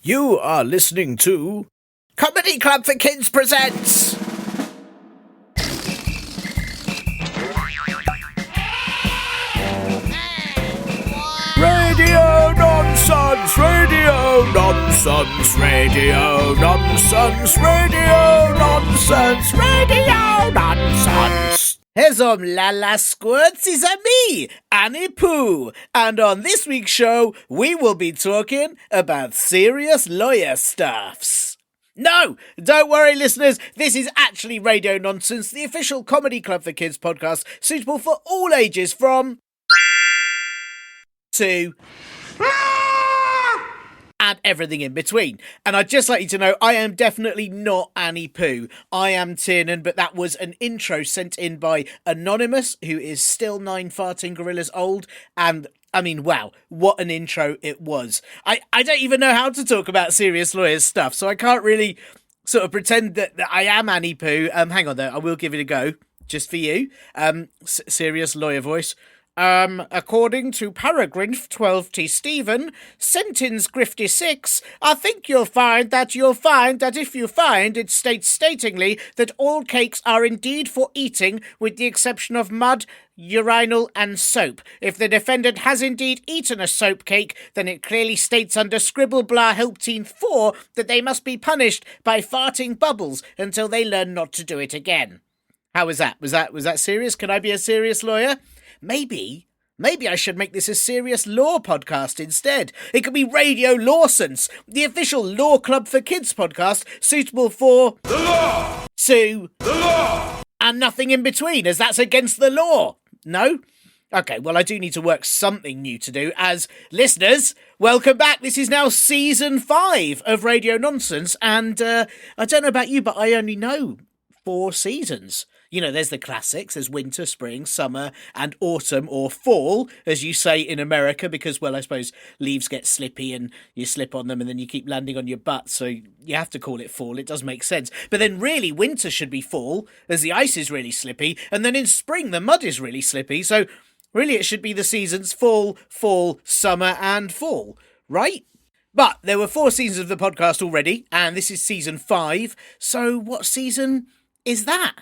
You are listening to Comedy Club for Kids presents Radio Nonsense, Radio Nonsense, Radio Nonsense, Radio Nonsense, Radio Nonsense. Here's lala squirts is a me, Annie Pooh, and on this week's show, we will be talking about serious lawyer stuffs. No, don't worry, listeners. This is actually Radio Nonsense, the official Comedy Club for Kids podcast, suitable for all ages from to and everything in between. And I'd just like you to know, I am definitely not Annie Pooh. I am Tiernan, but that was an intro sent in by Anonymous, who is still 9 farting gorillas old, and I mean, wow, what an intro it was. I don't even know how to talk about serious lawyers stuff, so I can't really sort of pretend that I am Annie Pooh. Hang on though, I will give it a go, just for you. Serious lawyer voice. According to paragraph 12T Stephen, sentence 56, I think you'll find that if you find it states statingly that all cakes are indeed for eating with the exception of mud, urinal and soap. If the defendant has indeed eaten a soap cake, then it clearly states under Scribble Blah Help Team 4 that they must be punished by farting bubbles until they learn not to do it again. How was that? Was that serious? Can I be a serious lawyer? Maybe I should make this a serious law podcast instead. It could be Radio Lawsense, the official law club for kids podcast, suitable for the law, to the law, and nothing in between, as that's against the law. No? Okay, well, I do need to work something new to do, as listeners, welcome back. This is now season 5 of Radio Nonsense, and I don't know about you, but I only know 4 seasons. You know, there's the classics, there's winter, spring, summer, and autumn, or fall, as you say in America, because, well, I suppose leaves get slippy and you slip on them and then you keep landing on your butt, so you have to call it fall. It does make sense. But then really, winter should be fall, as the ice is really slippy, and then in spring, the mud is really slippy, so really it should be the seasons fall, summer, and fall, right? But there were 4 seasons of the podcast already, and this is season 5, so what season is that?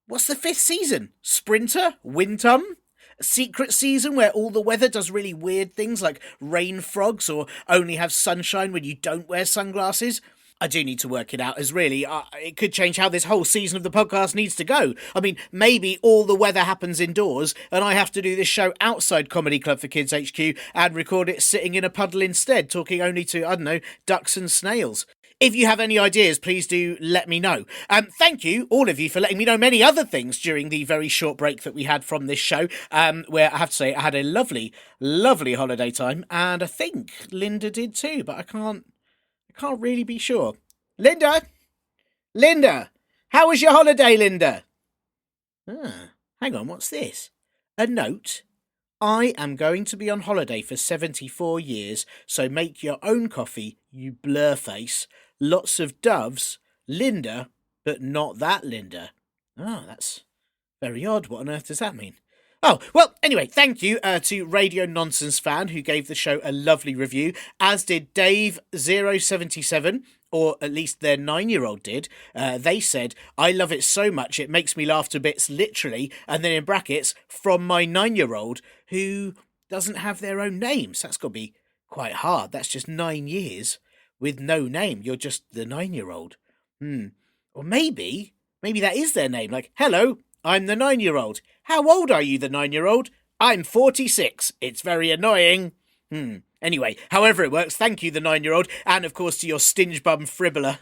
What's the 5th season? Sprinter? Wintum? A secret season where all the weather does really weird things like rain frogs or only have sunshine when you don't wear sunglasses? I do need to work it out, as really, it could change how this whole season of the podcast needs to go. I mean, maybe all the weather happens indoors and I have to do this show outside Comedy Club for Kids HQ and record it sitting in a puddle instead, talking only to, I don't know, ducks and snails. If you have any ideas, please do let me know. Thank you, all of you, for letting me know many other things during the very short break that we had from this show, where I have to say I had a lovely, lovely holiday time, and I think Linda did too, but I can't really be sure. Linda, how was your holiday, Linda? Hang on, what's this? A note. I am going to be on holiday for 74 years, so make your own coffee, you blurface. Lots of doves, Linda, but not that Linda. Oh, that's very odd. What on earth does that mean? Oh, well, anyway, thank you to Radio Nonsense Fan, who gave the show a lovely review, as did Dave077, or at least their 9-year-old did. They said, I love it so much it makes me laugh to bits, literally, and then in brackets, from my 9-year-old, who doesn't have their own names. That's got to be quite hard. That's just 9 years with no name. You're just the 9-year-old. Or maybe that is their name. Like, hello, I'm the 9-year-old. How old are you, the 9-year-old? I'm 46. It's very annoying. Anyway, however it works, thank you, the 9-year-old, and of course to your stinge bum fribbler,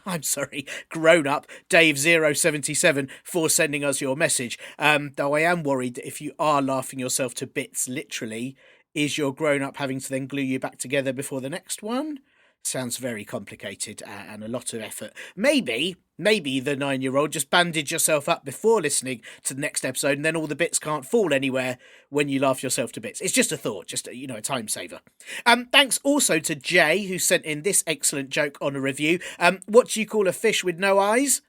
grown-up, Dave077, for sending us your message. Though I am worried that if you are laughing yourself to bits, literally, is your grown-up having to then glue you back together before the next one? Sounds very complicated and a lot of effort. Maybe the 9-year-old just bandage yourself up before listening to the next episode and then all the bits can't fall anywhere when you laugh yourself to bits. It's just a thought, just a time saver. Thanks also to Jay, who sent in this excellent joke on a review. What do you call a fish with no eyes?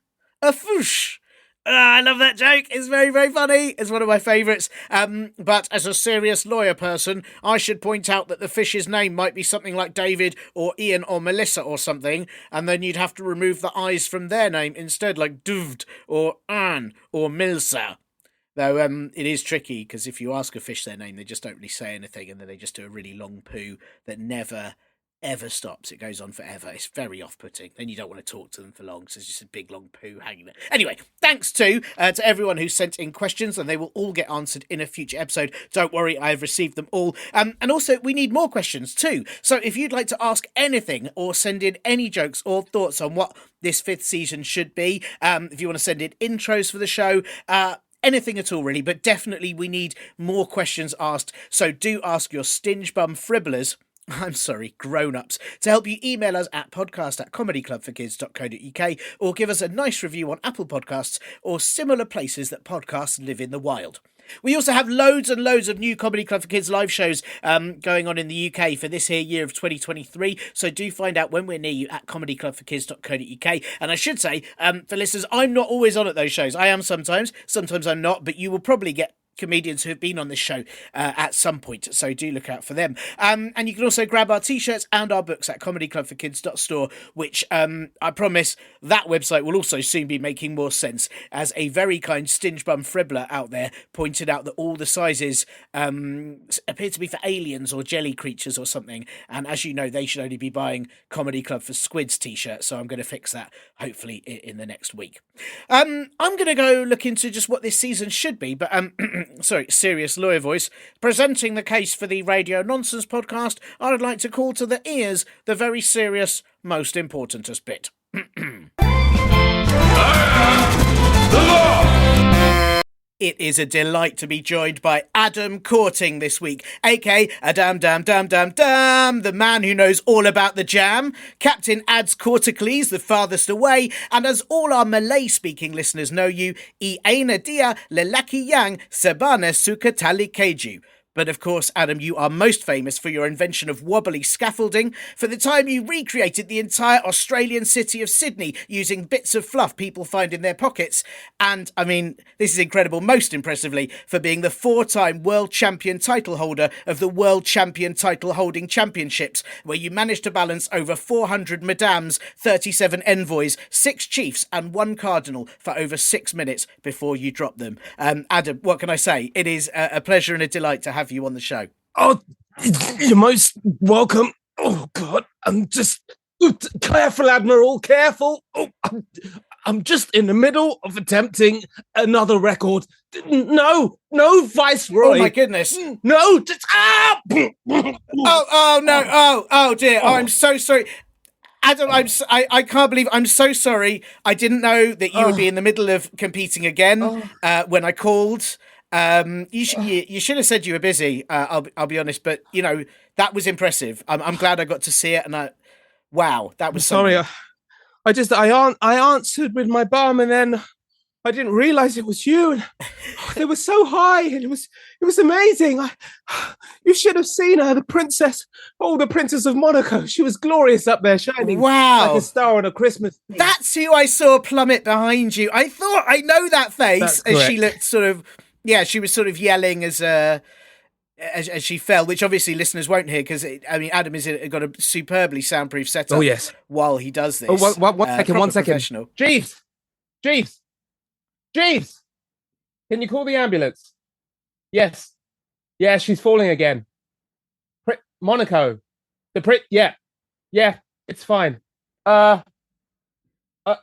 A foosh. I love that joke. It's very, very funny. It's one of my favourites. But as a serious lawyer person, I should point out that the fish's name might be something like David or Ian or Melissa or something, and then you'd have to remove the I's from their name instead, like Duvd or Anne or Milsa. Though it is tricky, because if you ask a fish their name, they just don't really say anything, and then they just do a really long poo that never ever stops. It goes on forever. It's very off-putting. Then you don't want to talk to them for long, so it's just a big long poo hanging there. Anyway, thanks to everyone who sent in questions, and they will all get answered in a future episode. Don't worry, I've received them all. And also, we need more questions too. So if you'd like to ask anything or send in any jokes or thoughts on what this 5th season should be, if you want to send in intros for the show, anything at all, really, but definitely we need more questions asked. So do ask your stinge bum fribblers. I'm sorry, grown-ups, to help you email us at podcast@comedyclubforkids.co.uk or give us a nice review on Apple Podcasts or similar places that podcasts live in the wild. We also have loads and loads of new Comedy Club for Kids live shows going on in the UK for this here year of 2023, so do find out when we're near you at comedyclubforkids.co.uk. And I should say, for listeners, I'm not always on at those shows. I am sometimes I'm not, but you will probably get comedians who have been on this show at some point, so do look out for them. And you can also grab our t-shirts and our books at comedyclubforkids.store, which I promise that website will also soon be making more sense, as a very kind stinge bum fribbler out there pointed out that all the sizes appear to be for aliens or jelly creatures or something, and as you know, they should only be buying Comedy Club for Squids t-shirts, so I'm going to fix that hopefully in the next week. I'm going to go look into just what this season should be, but sorry, serious lawyer voice, presenting the case for the Radio Nonsense podcast, I would like to call to the ears the very serious, most importantest bit. The law! It is a delight to be joined by Adam Courting this week, aka the man who knows all about the jam, Captain Ads Corticles, the farthest away, and as all our Malay-speaking listeners know you, I aina dia lelaki yang sebenarnya suka tali keju. But of course, Adam, you are most famous for your invention of wobbly scaffolding, for the time you recreated the entire Australian city of Sydney using bits of fluff people find in their pockets, and, I mean, this is incredible, most impressively, for being the 4-time world champion title holder of the World Champion Title Holding Championships, where you managed to balance over 400 madams, 37 envoys, 6 chiefs, and 1 cardinal for over 6 minutes before you dropped them. Adam, what can I say? It is a pleasure and a delight to have you on the show. Oh, you're most welcome. Oh God, I'm just careful, Admiral. Careful. Oh, I'm just in the middle of attempting another record. No, Viceroy. Oh my goodness. No, just oh no. Oh dear. Oh, I'm so sorry. Adam, I can't believe I'm so sorry. I didn't know that you would be in the middle of competing again when I called. You should have said you were busy. I'll be honest, but you know that was impressive. I'm glad I got to see it, and wow, that was sorry. I answered with my bum, and then I didn't realize it was you. And they were so high, and it was amazing. You should have seen her, the princess of Monaco. She was glorious up there, shining like a star on a Christmas tree. That's who I saw plummet behind you. I thought I know that face as she looked sort of. Yeah, she was sort of yelling as she fell, which obviously listeners won't hear because Adam has got a superbly soundproof setup. Oh yes, while he does this. Oh, one second. Jeeves, can you call the ambulance? Yes, she's falling again. Monaco, yeah, it's fine. I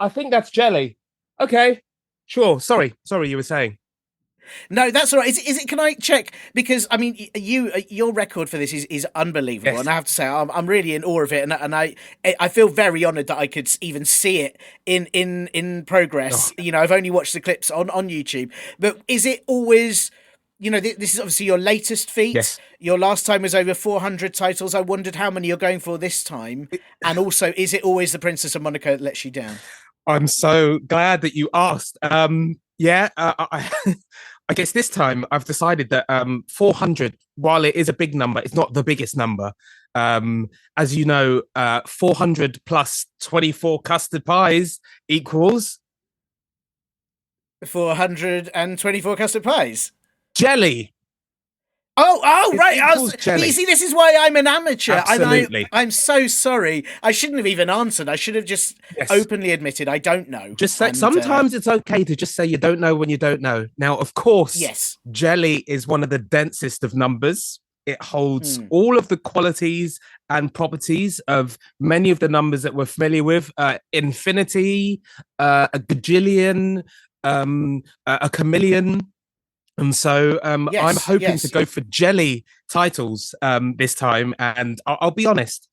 think that's jelly. Okay, sure. Sorry, you were saying. No, that's all right. Is it? Can I check? Because I mean, your record for this is unbelievable, and I have to say, I'm really in awe of it, and I feel very honoured that I could even see it in progress. You know, I've only watched the clips on YouTube, but is it always? You know, this is obviously your latest feat. Yes. Your last time was over 400 titles. I wondered how many you're going for this time, and also, is it always the Princess of Monaco that lets you down? I'm so glad that you asked. I guess this time I've decided that 400, while it is a big number, it's not the biggest number. As you know, 400 plus 24 custard pies equals 424 custard pies. Jelly. Oh, It right. equals jelly. See, this is why I'm an amateur, and Absolutely. I'm so sorry. I shouldn't have even answered. I should have just Yes. openly admitted I don't know. Just say And sometimes it's okay to just say you don't know when you don't know. Now, of course, yes, jelly is one of the densest of numbers. It holds mm, all of the qualities and properties of many of the numbers that we're familiar with: infinity, a gajillion, a chameleon. And so I'm yes, hoping to yes. go for jelly titles this time. And I'll be honest,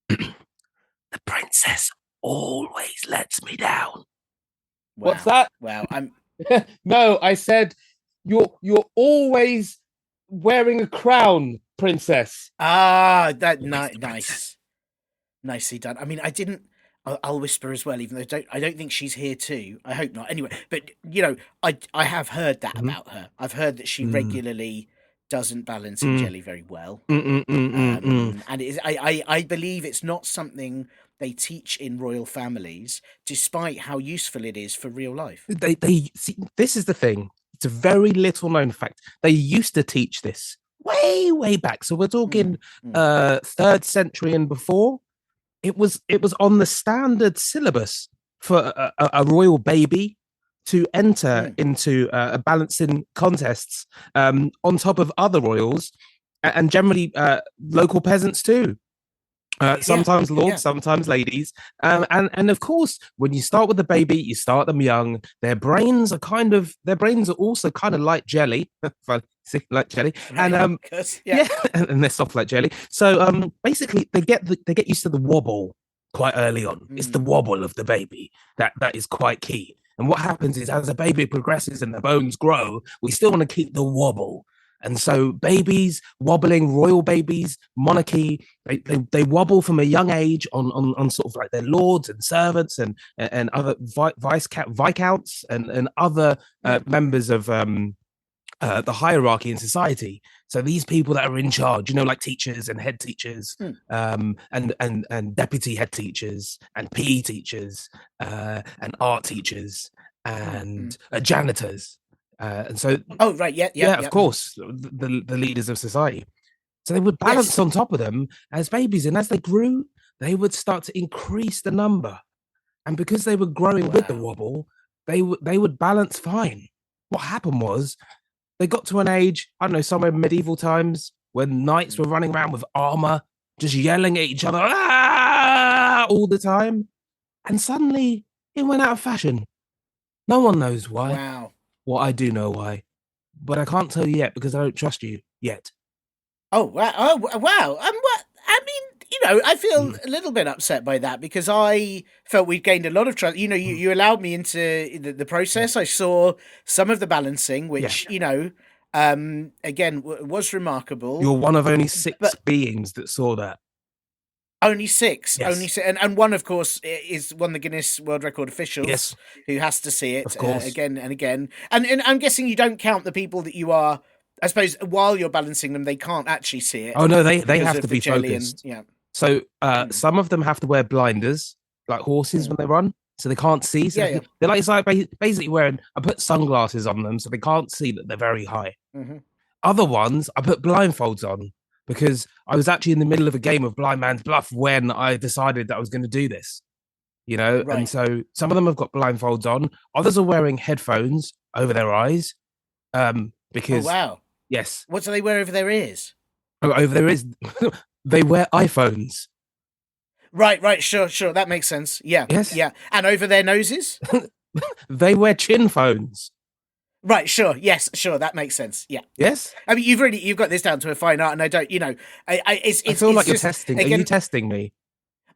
the princess always lets me down. What's Wow, that? wow. I'm No, I said you're always wearing a crown, princess. that Always the princess. nice, nicely done. I mean, I didn't. I'll whisper as well, even though I don't think she's here too. I hope not. Anyway, but I have heard that Mhm. about her. I've heard that she Mm. regularly doesn't balance in Mm. jelly very well. Mm, mm, mm, mm, mm. And it is, I believe it's not something they teach in royal families, despite how useful it is for real life. They see. This is the thing. It's a very little known fact. They used to teach this way back. So we're Mm, talking mm, third century and before. It was on the standard syllabus for a royal baby to enter mm. into a balancing contests on top of other royals and generally local peasants too. Yeah, Sometimes yeah. lords, sometimes ladies, and of course, when you start with the baby, you start them young. Their brains are also kind of like jelly, like jelly, and Right. Cause yeah. yeah, and they're soft like jelly. So basically, they get used to the wobble quite early on. It's the Mm, wobble of the baby that is quite key. And what happens is, as the baby progresses and the bones grow, we still want to keep the wobble. And so babies wobbling, royal babies, monarchy, they wobble from a young age on sort of like their lords and servants and other viscounts and other mm, members of the hierarchy in society. So these people that are in charge, like teachers and head teachers, mm, and deputy head teachers and PE teachers, and art teachers mm. and janitors. And so Oh, right. Yeah, yeah, yeah, of yeah. course, the leaders of society. So they would balance Yes. on top of them as babies, and as they grew, they would start to increase the number. And because they were growing with the Wow. wobble, they would balance fine. What happened was they got to an age, I don't know, somewhere in medieval times when knights Mm. were running around with armor, just yelling at each other all the time, and suddenly it went out of fashion. No one knows why. Wow. Well, I do know why, but I can't tell you yet because I don't trust you yet. Oh, wow. Oh, wow. What? I mean, I feel Mm, a little bit upset by that because I felt we'd gained a lot of trust. mm, You allowed me into the yeah, process. I saw some of the balancing, yeah. which, again, was remarkable. You're one of only six But beings that saw that. only six, Yes, and one, of course, is one of the Guinness World Record officials yes, who has to see it of course. again and again. And I'm guessing you don't count the people that you are. I suppose while you're balancing them, they can't actually see it Oh no, they because have to of the be jelly and focused. yeah. So Mm, some of them have to wear blinders, like horses mm. when they run, so they can't see. So Yeah, yeah. they're like basically wearing. I put sunglasses on them so they can't see that they're very high. Hmm. Other ones, I put blindfolds on because I was actually in the middle of a game of blind man's bluff when I decided that I was going to do this. And Right. so some of them have got blindfolds on. Others are wearing headphones over their eyes, Oh, because wow. yes, What do they wear over their ears? over there is they wear iPhones. Right, right. Sure, sure. That makes sense. Yeah, Yes, yeah. And over their noses? they wear chin phones. Right, sure. Yes, sure. That makes sense. Yeah, yeah. Yes, I mean, you've got this down to a fine art, and I don't, I feel it's like you're just testing. Are you again, testing me?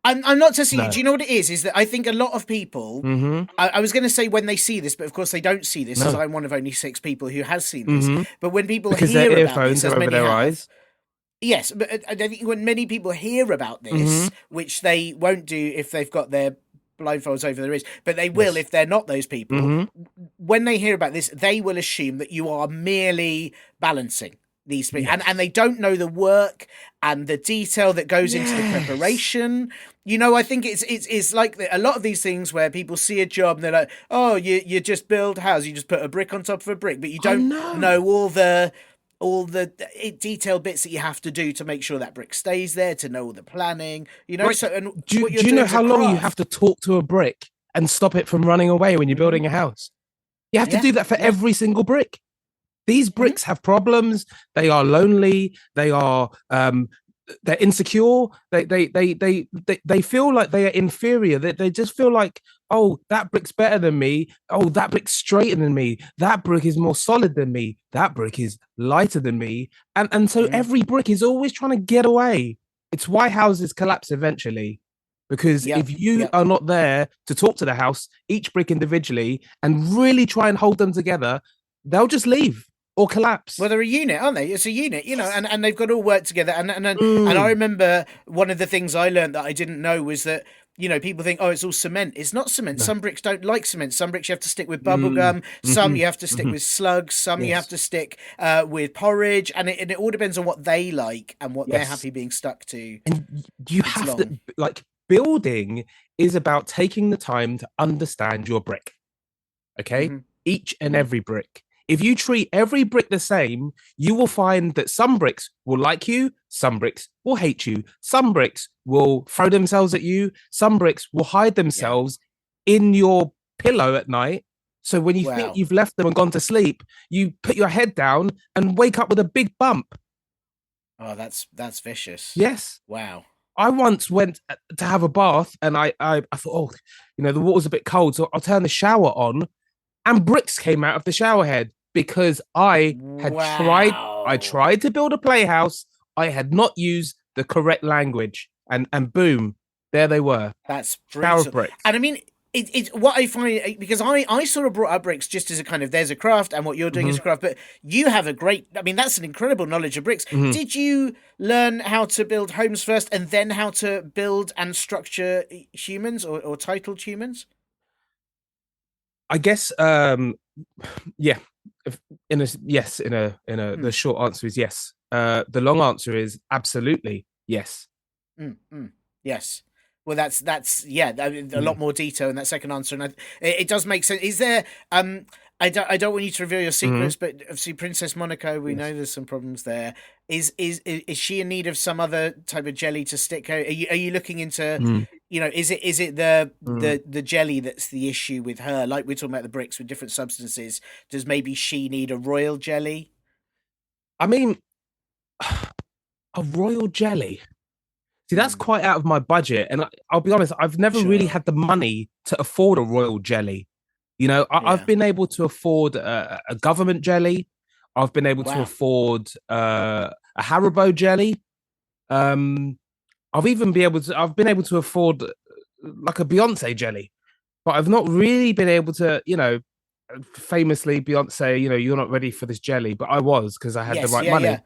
I'm not testing you. No. Do you know what it is? Is that I think a lot of people. Mm-hmm. I was going to say when they see this, but of course they don't see this, as No. I'm one of only six people who has seen this. Mm-hmm. But when people Because their hear about this, earphones as are over many their have, eyes. yes, but I think when many people hear about Mm-hmm. this, which they won't do if they've got their blindfolds over their ears, but they will Yes. if they're not those people. Mm-hmm. When they hear about this, they will assume that you are merely balancing. these things, and Yes. they don't know the work and the detail that goes into the Yes. preparation. I think it's like a lot of these things where people see a job and they're like, oh, you just build a house, you just put a brick on top of a brick, but you I don't know. know all the detailed bits that you have to do to make sure that brick stays there, to know all the planning, so, Brick. and Do, what you're do you know doing is a how long you have craft. to talk to a brick and stop it from running away when you're Hmm. building a house? You have to Yeah, do that for yeah. every single brick. These Hmm. bricks have problems. They are lonely. They're insecure. They feel like they are inferior. They just feel like, oh, that brick's better than me. Oh, that brick's straighter than me. That brick is more solid than me. That brick is lighter than me. And so Hmm. every brick is always trying to get away. It's why houses collapse eventually. Because Yep, if you yep. are not there to talk to the house, each brick individually, and really try and hold them together, they'll just leave or collapse. Well, they're a unit, aren't they? It's a unit, Yes. and they've got to all work together. And I Mm. remember one of the things I learned that I didn't know was that people think, oh, it's all cement. It's not cement. No. Some bricks don't like cement. Some bricks you have to stick with bubble Mm. gum. Some Hmm. you have to stick Hmm. with slugs. Some you have Yes. to stick with porridge, and it all depends on what they like and what they're Yes. happy being stuck to. And you It's have long. to, like, building is about taking the time to understand your brick. Okay. Hmm. Each and Hmm. every brick. If you treat every brick the same, you will find that some bricks will like you, some bricks will hate you, some bricks will throw themselves at you, some bricks will hide Yeah. themselves in your pillow at night. So when you think Wow. you've left them and gone to sleep, you put your head down and wake up with a big bump. Oh, that's vicious. Yes. Wow. I once went to have a bath and I thought, oh, the water's a bit cold, so I'll turn the shower on. And bricks came out of the shower head because I Wow. tried to build a playhouse. I had not used the correct language. And boom, there they were. That's Shower of brutal. bricks. And I mean, it's what I find, because I sort of brought up bricks just as a kind of, there's a craft and what you're doing is Hmm. a craft, but you have a great, I mean, that's an incredible knowledge of bricks. Hmm. Did you learn how to build homes first and then how to build and structure humans, or titled humans? I guess yeah. Yes, the Mm, short answer is yes. The long answer is absolutely yes. mm, mm. Yes. Well, that's yeah, I mean, a Mm. lot more detail in that second answer, and it does make sense. Is there? I don't want you to reveal your Mhm. secrets, but obviously Princess Monaco, we know Yes. there's some problems there. Is she in need of some other type of jelly to stick her? Are you looking into? Mm. Is it the Mm. the jelly that's the issue with her? Like we're talking about the bricks with different substances. Does maybe she need a royal jelly? I mean, a royal jelly. See, that's Hmm, quite out of my budget. And I'll be honest, I've never really sure. had the money to afford a royal jelly. I've Yeah. been able to afford a government jelly. I've been able to Wow. afford a Haribo jelly. Um, I've been able to afford like a Beyonce jelly, but I've not really been able to, famously Beyonce, you're not ready for this jelly, but I was because I had the Yes, right yeah, money. yeah.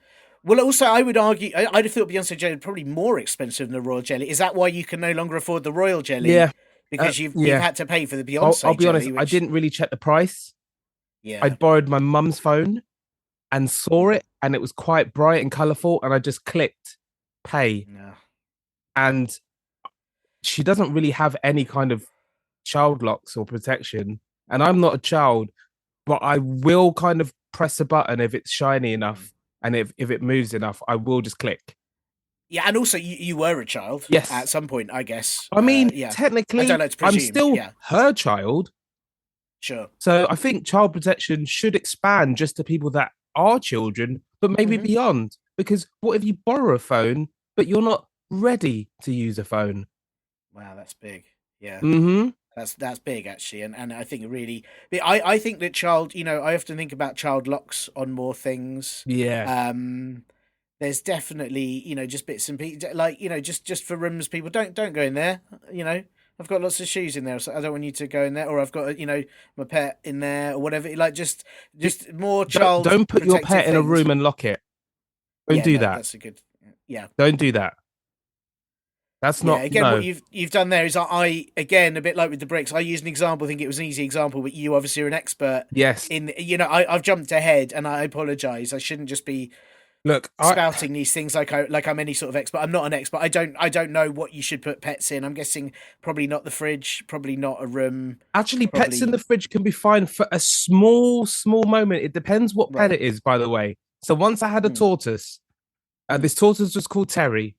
Well, also, I would argue, I'd have thought Beyonce jelly probably more expensive than the royal jelly. Is that why you can no longer afford the royal jelly? Yeah, Because you've yeah. had to pay for the I'll Beyonce be honest, jelly, I which, didn't really check the price. yeah, I'd borrowed my mum's phone and saw mm, it, and it was quite bright and colorful, and I just clicked pay. no, And she doesn't really have any kind of child locks or protection. And I'm not a child, but I will kind of press a button if it's shiny mm. enough and if it moves enough, I will just click. Yeah, and also you were a child Yes. at some point, I guess. I mean, Yeah, I don't technically, like to I'm presume. still Yeah, her child. sure. So I think child protection should expand just to people that are children, but maybe Hmm. beyond. Because what if you borrow a phone, but you're not ready to use a phone? Wow, that's big. Yeah. Mm-hmm. That's big actually, and I think it really. I think that child. I often think about child locks on more things. Yeah. Um, there's definitely just bits and pieces, like just for rooms. People don't go in there. I've got lots of shoes in there, so I don't want you to go in there. Or I've got my pet in there or whatever. Like just more child Don't put your protective pet in a things. room and lock it. Don't Yeah, do no, that. that's a good. Yeah. Don't do that. That's Yeah, not again, what no. you've done there is I again, a bit like with the bricks. I used an example. I think it was an easy example, but you obviously are an expert Yes. in. I've jumped ahead, and I apologize. I shouldn't just be. Look, spouting these things like I'm any sort of expert. I'm not an expert. I don't know what you should put pets in. I'm guessing probably not the fridge, probably not a room, actually, pets in probably the fridge can be fine for a small moment. It depends what pet right. it is, by the way. So once I had a Mm, tortoise. mm, This tortoise was called Terry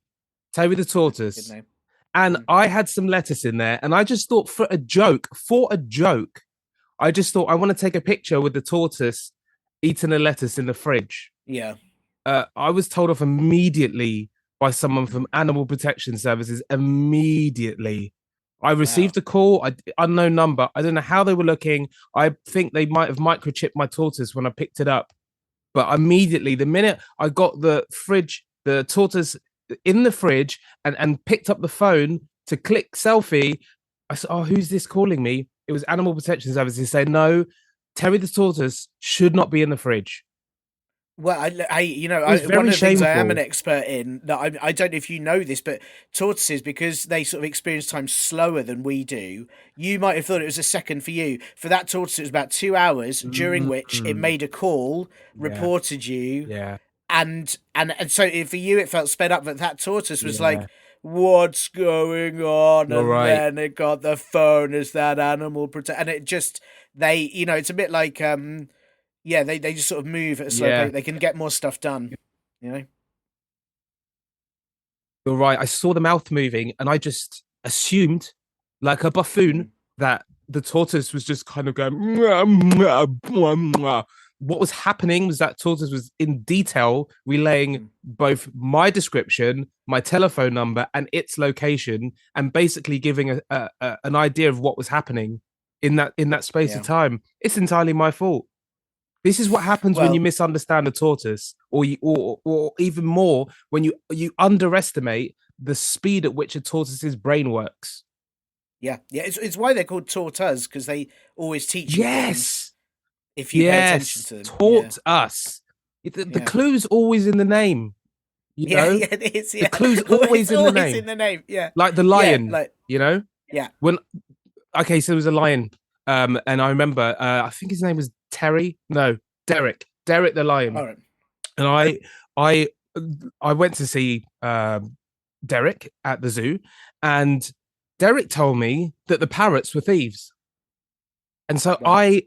the good tortoise. name. And Mm, I had some lettuce in there. And I just thought, for a joke, I just thought I want to take a picture with the tortoise eating a lettuce in the fridge. yeah. I was told off immediately by someone Mm, from Animal Protection Services. Immediately. I wow. received a call, unknown number. I don't know how they were looking. I think they might have microchipped my tortoise when I picked it up. But immediately, the minute I got the tortoise in the fridge and picked up the phone to click selfie, I said, "Oh, who's this calling me?" It was Animal Protection Services saying, "No, Terry the tortoise should not be in the fridge." Well, It was one very of the things I am an shameful. expert in that I don't know if you know this, but tortoises, because they sort of experience time slower than we do, you might have thought it was a second for you. For that tortoise, it was about 2 hours, during which it Mm, made a call, yeah, reported you, yeah, and so for you it felt sped up, but that tortoise was yeah. like, "What's going on?" You're And right. then it got the phone as that animal protect, and it just it's a bit like yeah, they just sort of move at a slow Yeah, pace. They can get more stuff done, you know. you're right. I saw the mouth moving, and I just assumed, like a buffoon, Mm, that the tortoise was just kind of going. "Mwah, mwah, mwah, mwah." What was happening was that tortoise was in detail relaying mm, both my description, my telephone number, and its location, and basically giving an idea of what was happening in that space of yeah. time. It's entirely my fault. This is what happens when you Well, misunderstand a tortoise, or even more when you underestimate the speed at which a tortoise's brain works. yeah, yeah. It's why they're called tortas, because they always teach you things Yes, if you pay attention yes, to them. Yeah, taught us. The yeah, clue's always in the name, you yeah, know. yeah. It is. The Yeah, clue's it's always in the always in name, the name. Yeah, like the yeah, lion, like you know. yeah. When okay, so there was a lion, and I remember, I think his name was Terry. No, Derek the lion. All right. And I I went to see Derek at the zoo, and Derek told me that the parrots were thieves, and so Wow. I,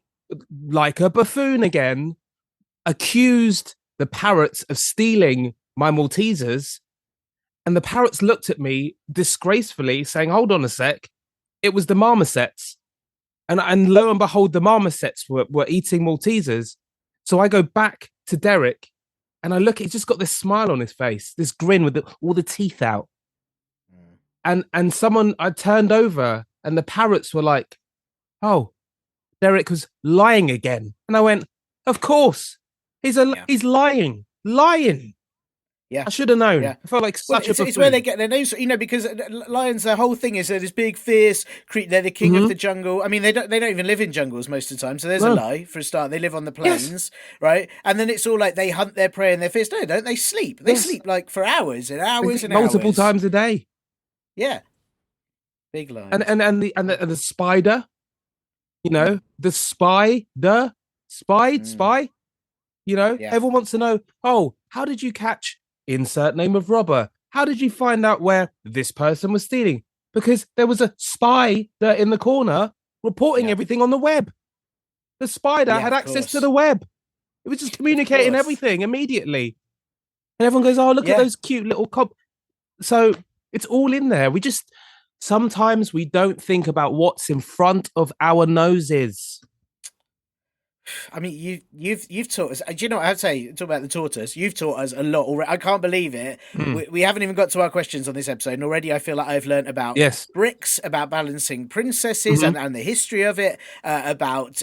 like a buffoon again, accused the parrots of stealing my Maltesers, and the parrots looked at me disgracefully, saying, "Hold on a sec, it was the marmosets." And lo and behold, the marmosets were eating Maltesers. So I go back to Derek and I look, he's just got this smile on his face, this grin with all the teeth out. Mm, And someone I turned over and the parrots were like, "Oh, Derek was lying again." And I went, "Of course. yeah, He's lying. Lying. yeah, I should have known." yeah. I felt like Well, such a it's where they buffoon. get their names, because lions. Their whole thing is they're this big, fierce creature. They're the king of Mm-hmm. the jungle. I mean, they don't even live in jungles most of the time. So there's a No. lie for a start. They live on the Yes. plains, right? And then it's all like they hunt their prey and they're fierce. No, don't they sleep? They Yes. sleep like for hours and They hours think and multiple hours. times a day. Yeah, big And lions. and and the and Yeah. the, and the spider, Mm, the mm, spy, yeah, everyone wants to know, "Oh, how did you catch insert name of robber? How did you find out where this person was stealing?" Because there was a spider in the corner reporting yeah, everything on the web. The spider yeah. had Of access to the course, web. It was just of communicating course. everything immediately. And everyone goes, "Oh, look at Yeah. those cute little cop." So it's all in there. We just sometimes we don't think about what's in front of our noses. I mean, you've taught us. Do you know what I'd say? Talk about the tortoise. You've taught us a lot already. I can't believe it. Mm. We haven't even got to our questions on this episode, and already I feel like I've learnt about Yes. bricks, about balancing princesses, Hmm. and the history of it, about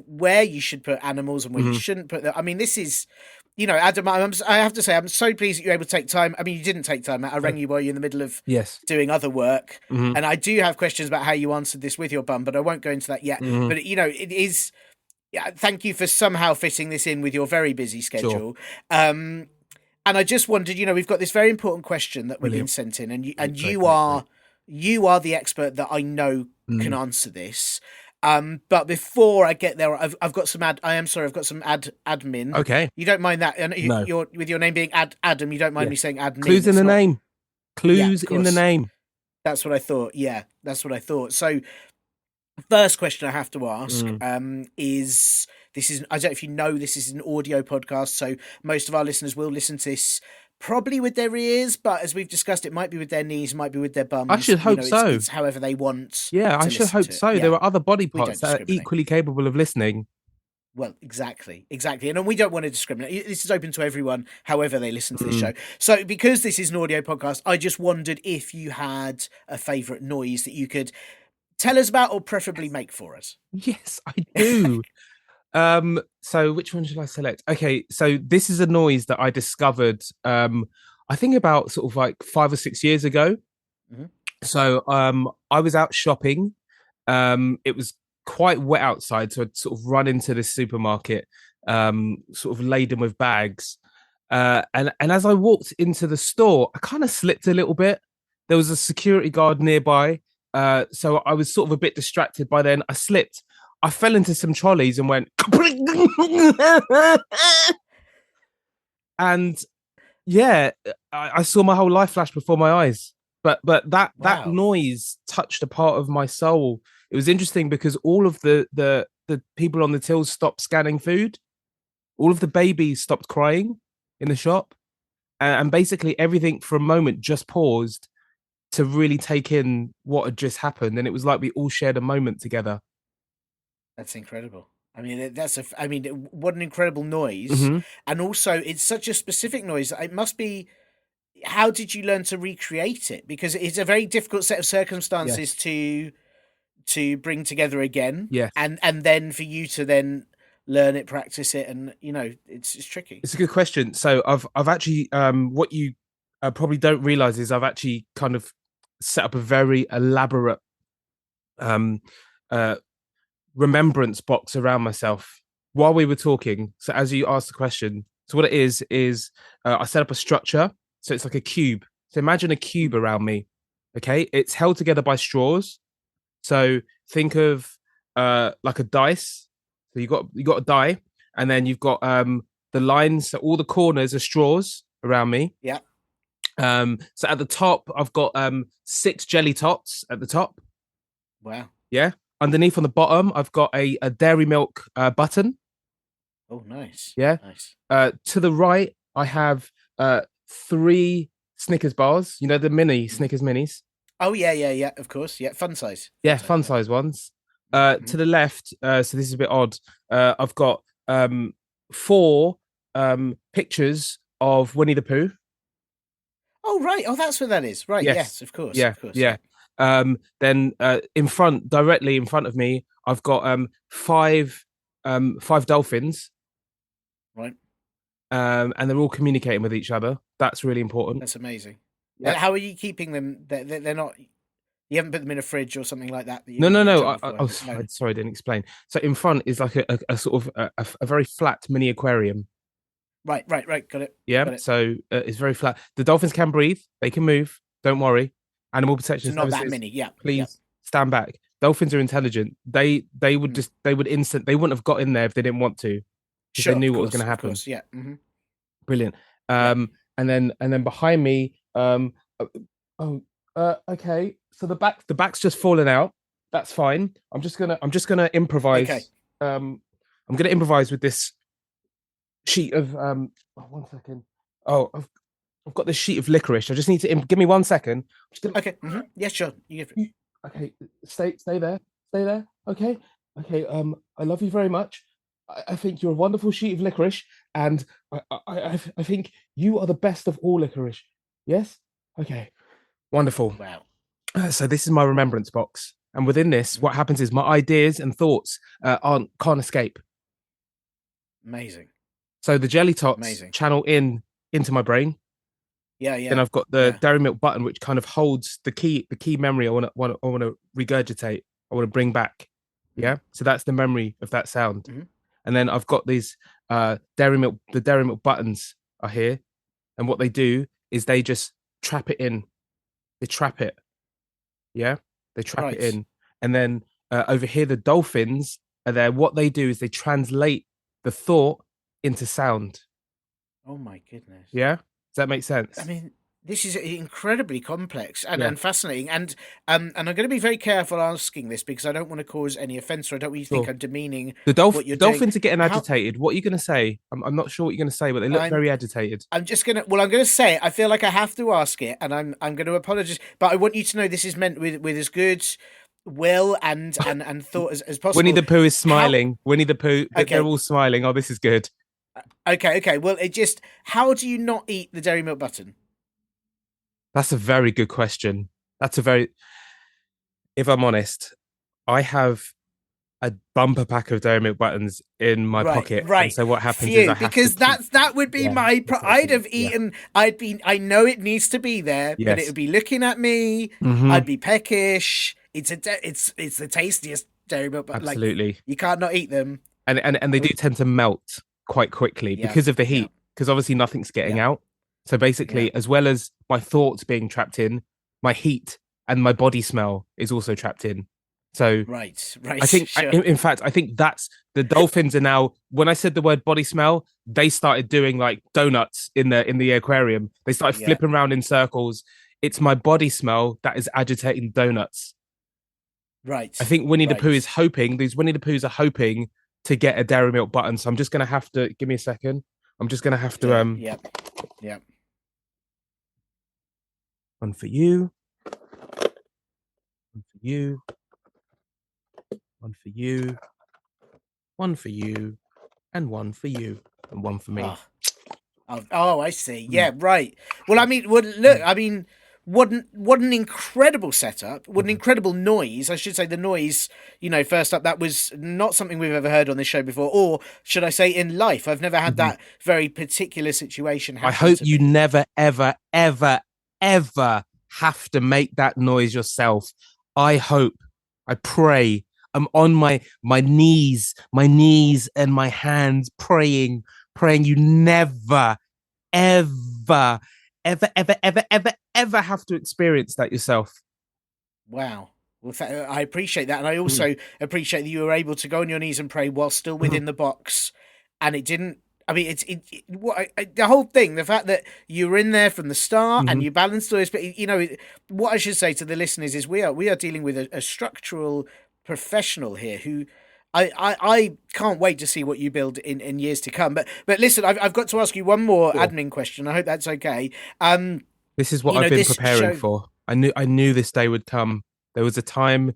where you should put animals and where you Hmm. shouldn't put them. I mean, this is. Adam, I have to say, I'm so pleased that you're able to take time. I mean, you didn't take time. I rang you while you're in the middle of Yes. doing other work, Hmm. and I do have questions about how you answered this with your bum, but I won't go into that yet. Hmm. But it is. Yeah, thank you for somehow fitting this in with your very busy Sure. schedule. And I just wondered, we've got this very important question that we've been Brilliant. sent in, and Great, you great, great, great. are you are the expert that I know can Mm. answer this. But before I get there, I've got some I am sorry, I've got some admin. Okay. You don't mind that? And No. you're with your name being Adam. You don't mind Yeah. me saying admin? Clues in It's the not. name. Yeah, Clues of in the course. name. That's what I thought. Yeah, that's what I thought. So, first question I have to ask Mm. is this is I don't know if you know this is an audio podcast, so most of our listeners will listen to this probably with their ears, but as we've discussed, it might be with their knees, might be with their I bums. should hope so. It's however they want Yeah, I to should listen hope to it. so. Yeah, There are other body we don't parts that are discriminate. equally capable of listening. Well, exactly, and we don't want to discriminate. This is open to everyone, however they listen to this Mm. show. So, because this is an audio podcast, I just wondered if you had a favourite noise that you could tell us about, or preferably make for us. Yes, I do. So which one should I select? Okay, so this is a noise that I discovered I think about sort of like 5 or 6 years ago. Mm-hmm. So I was out shopping. It was quite wet outside, so I'd sort of run into this supermarket, sort of laden with bags. And as I walked into the store, I kind of slipped a little bit. There was a security guard nearby. So I was sort of a bit distracted by then. I slipped. I fell into some trolleys and went and yeah, I saw my whole life flash before my eyes. But that Wow. noise touched a part of my soul. It was interesting because all of the people on the tills stopped scanning food. All of the babies stopped crying in the shop, and basically everything for a moment just paused to really take in what had just happened. And it was like we all shared a moment together. That's incredible. I mean, I mean, what an incredible noise, Mm-hmm. and also it's such a specific noise. It must be. How did you learn to recreate it? Because it's a very difficult set of circumstances Yes. to bring together again, Yes. and then for you to then learn it, practice it, and it's tricky. It's a good question. So I've actually what you probably don't realize is I've actually kind of set up a very elaborate um uh remembrance box around myself while we were talking. So as you asked the question, so what it is I set up a structure. So it's like a cube. So imagine a cube around me. Okay, it's held together by straws. So think of like a dice. So you got a die, and then you've got the lines. So all the corners are straws around me. Yeah. So at the top, I've got 6 jelly tots at the top. Wow. Yeah. Underneath on the bottom, I've got a dairy milk button. Oh, nice. Yeah. Nice. To the right, I have 3 Snickers bars. You know the mini Snickers minis. Oh yeah. Of course, yeah. Fun size. Yeah, fun size ones. Mm-hmm. To the left, so this is a bit odd. I've got 4 pictures of Winnie the Pooh. Oh right. Oh, that's what that is. Right. Yes. Yes. Of course. Yeah. Of course. Yeah. Yeah. Then directly in front of me, I've got 5 dolphins. Right. And they're all communicating with each other. That's really important. That's amazing. Yeah. And how are you keeping them? They're not. You haven't put them in a fridge or something like that. No, no, You're in no. trouble for, Oh, no. sorry, I didn't explain. So in front is like a sort of a very flat mini aquarium. Right. Got it. Yeah. Got it. So it's very flat. The dolphins can breathe. They can move. Don't worry. Animal Protection So not that Services, many. Yeah. please stand back. Dolphins are intelligent. They would Mm. they wouldn't have got in there if they didn't want to, because Sure. they knew Of what was course. going to Of happen. course. Yeah. Mm-hmm. Brilliant. Yeah. And then behind me, okay. So the back's just fallen out. That's fine. I'm just gonna improvise. Okay. I'm gonna improvise with this sheet of oh, 1 second. Oh, I've got this sheet of licorice. I just need to give me 1 second. I'm just gonna. Okay. Mm-hmm. Yeah. Sure. You give it. Okay, stay there. Stay there. Okay. Okay. I love you very much. I think you're a wonderful sheet of licorice, and I think you are the best of all licorice. Yes. Okay. Wonderful. Wow. So this is my remembrance box, and within this, what happens is my ideas and thoughts can't escape. Amazing. So the jelly tots Amazing. channel into my brain. Yeah. Yeah. Then I've got the dairy milk button, which kind of holds the key memory I want to regurgitate. I want to bring back. Yeah. So that's the memory of that sound. Mm-hmm. And then I've got these dairy milk. The dairy milk buttons are here, and what they do is they just trap it in. They trap it. Yeah, they trap it in, and then over here, the dolphins are there. What they do is they translate the thought into sound. Oh my goodness. Yeah, does that make I sense? mean, this is incredibly complex and, Yeah, and fascinating. And I'm going to be very careful asking this because I don't want to cause any offence, or I don't want you to think sure. I'm demeaning The what you're doing. dolphins are getting How agitated. What are you going to say? I'm not sure what you're going to say, but they look I'm very agitated. I'm just gonna. Well, I'm gonna say it. I feel like I have to ask it, and I'm going to apologise. But I want you to know this is meant with as good will and thought as Winnie possible. the Pooh is How? smiling. Winnie the Pooh, they're Okay, all smiling. Oh, this is good. okay. Well, it just. How do you not eat the dairy milk button? That's a very good question. That's a very, if I'm honest, I have a bumper pack of Dairy Milk buttons in my Right, pocket, and right. so what happens is I Phew, have to because keep. that would be Yeah, my. I'd precisely. have Yeah. eaten. I'd be. I know it needs to be there, but it Yes. would be looking at me. Hmm. I'd be peckish. It's the tastiest dairy milk, but like Absolutely. you can't not eat them. And they do tend to melt quite quickly Yeah, because of the yeah, heat, because obviously nothing's getting yeah, out. So yeah. basically, as well as my thoughts being trapped in, my heat and my body smell is also trapped in. So Right, I right, think, sure. in fact, I think that's the dolphins are now. When I said the word body smell, they started doing like donuts in the aquarium. They started Yeah, flipping around in circles. It's my body smell that is agitating donuts. I right, think Winnie the Pooh is right. hoping. These Winnie the Poohs are hoping to get a Dairy Milk button. So I'm just gonna have to give me a second. I'm just gonna have to Sure. Yep. Yep. one for you, one for you, one for you, one for you, and one for you, and one for me. Oh, oh, I see. Mm. Yeah, right. Well, I mean, well, look, I mean, what an incredible setup, what an Mhm. incredible noise. I should say the noise, first up, that was not something we've ever heard on this show before, or should I say in life. I've never had Mhm. that very particular situation I happen hope to you me. never, ever, ever, ever have to make that noise yourself. I hope, I pray. I'm on my knees and my hands praying you never, ever, ever have to experience that yourself. Wow. Well, I appreciate that, and I Mm, also appreciate that you were able to go on your knees and pray while still mhm, within the box, and it didn't. I mean, the whole thing, the fact that you were in there from the start and mhm. you balanced all this. But what I should say to the listeners is we are dealing with a structural professional here who. I can't wait to see what you build in years to come. But listen, I've got to ask you one more Sure. admin question. I hope that's okay. Um, This is what I've been this preparing show. for. I knew this day would come. There was a time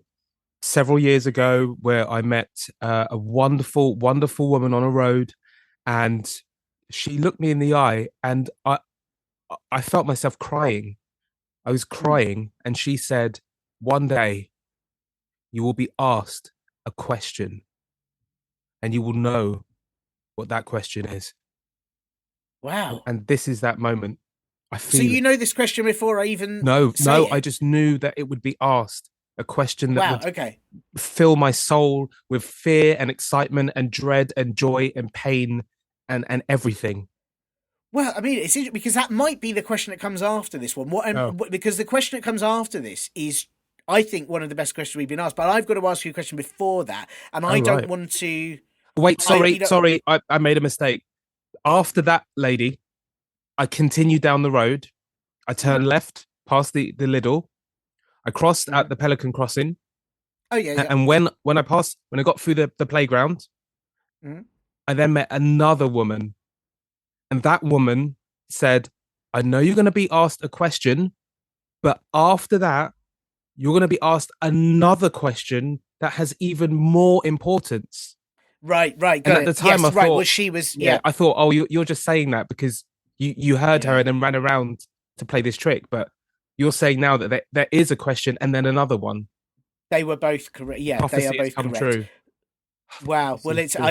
several years ago where I met a wonderful, wonderful woman on a road, and she looked me in the eye, and I felt myself crying. I was Hmm, crying, and she said, "One day you will be asked a question, and you will know what that question is." And, wow. and this is that moment. I So feel you it. know this question before I even No, say no, I it? just knew that it would be asked a question that Wow. would Okay. fill my soul with fear and excitement and dread and joy and pain and everything. Well, I mean, it's interesting because that might be the question that comes after this one. Oh, Because the question that comes after this is, I think, one of the best questions we've been asked. But I've got to ask you a question before that, and oh I don't right. want to. Wait, I sorry, sorry. I made a mistake. After that lady, I continued down the road. I turned left past the Lidl. I crossed at Mhm. the Pelican Crossing. Oh yeah, yeah. And when I got through the playground, Mhm. I then met another woman. And that woman said, I know you're going to be asked a question, but after that, you're going to be asked another question that has even more importance. Right, right, And got at the it. time, I Yes, right. Well, thought, she was. yeah, Yeah, I thought, oh, you're just saying that because you heard her yeah. and then ran around to play this trick. But you're saying now that there is a question and then another one. They were both correct. Yeah, they are Prophecy has both come correct. true. Wow. Well, Prophecy is true.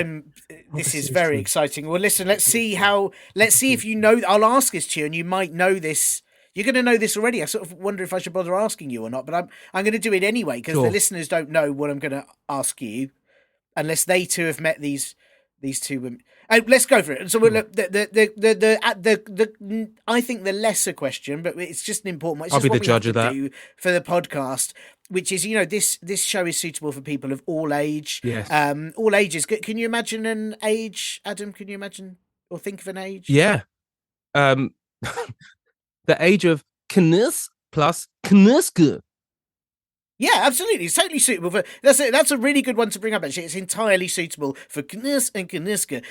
this is Prophecy is very true. exciting. Well, listen, let's Prophecy is see true. how. Let's see Prophecy if is you true. know. I'll ask this to you, and you might know this. You're going to know this already. I sort of wonder if I should bother asking you or not, but I'm going to do it anyway because the Sure. listeners don't know what I'm going to ask you unless they too have met these two women. Let's go for it. So Hmm. look, I think the lesser question, but it's just an important one. It's I'll be just the what we have judge to of that. do for the podcast. which is, you know, this show is suitable for people of Yes. all ages. Can you imagine an age, Adam? Can you imagine or think of an age? Yeah. Um, the age of Knis plus Kniska. Yeah, absolutely. It's totally suitable for that's a really good one to bring up. Actually, it's entirely suitable for Knis and Kniska.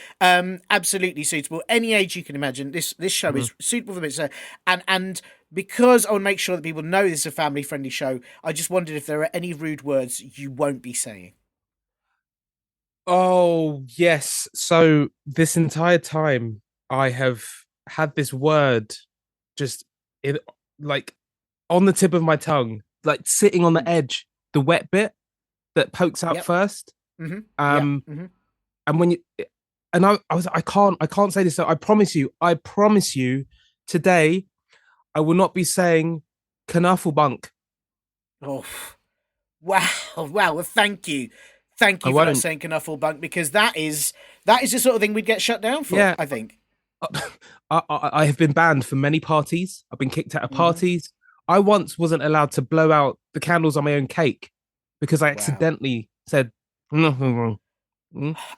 Absolutely suitable. Any age you can imagine. This show is suitable for this. And because I want to make sure that people know this is a family friendly show, I just wondered if there are any rude words you won't be saying. Oh, yes. So this entire time I have had this word just it like on the tip of my tongue, like sitting on the edge, the wet bit that pokes out Yep. first. Mm-hmm. And when you and I can't say this. So I promise you today I will not be saying Knufflebunk. Oh, wow, wow. Well, thank you. Thank I you for not won't. saying Knufflebunk, because that is the sort of thing we'd get shut down for, Yeah, I think. I have been banned from many parties. I've been kicked out of Mm-hmm. parties. I once wasn't allowed to blow out the candles on my own cake because I Wow. accidentally said nothing wrong.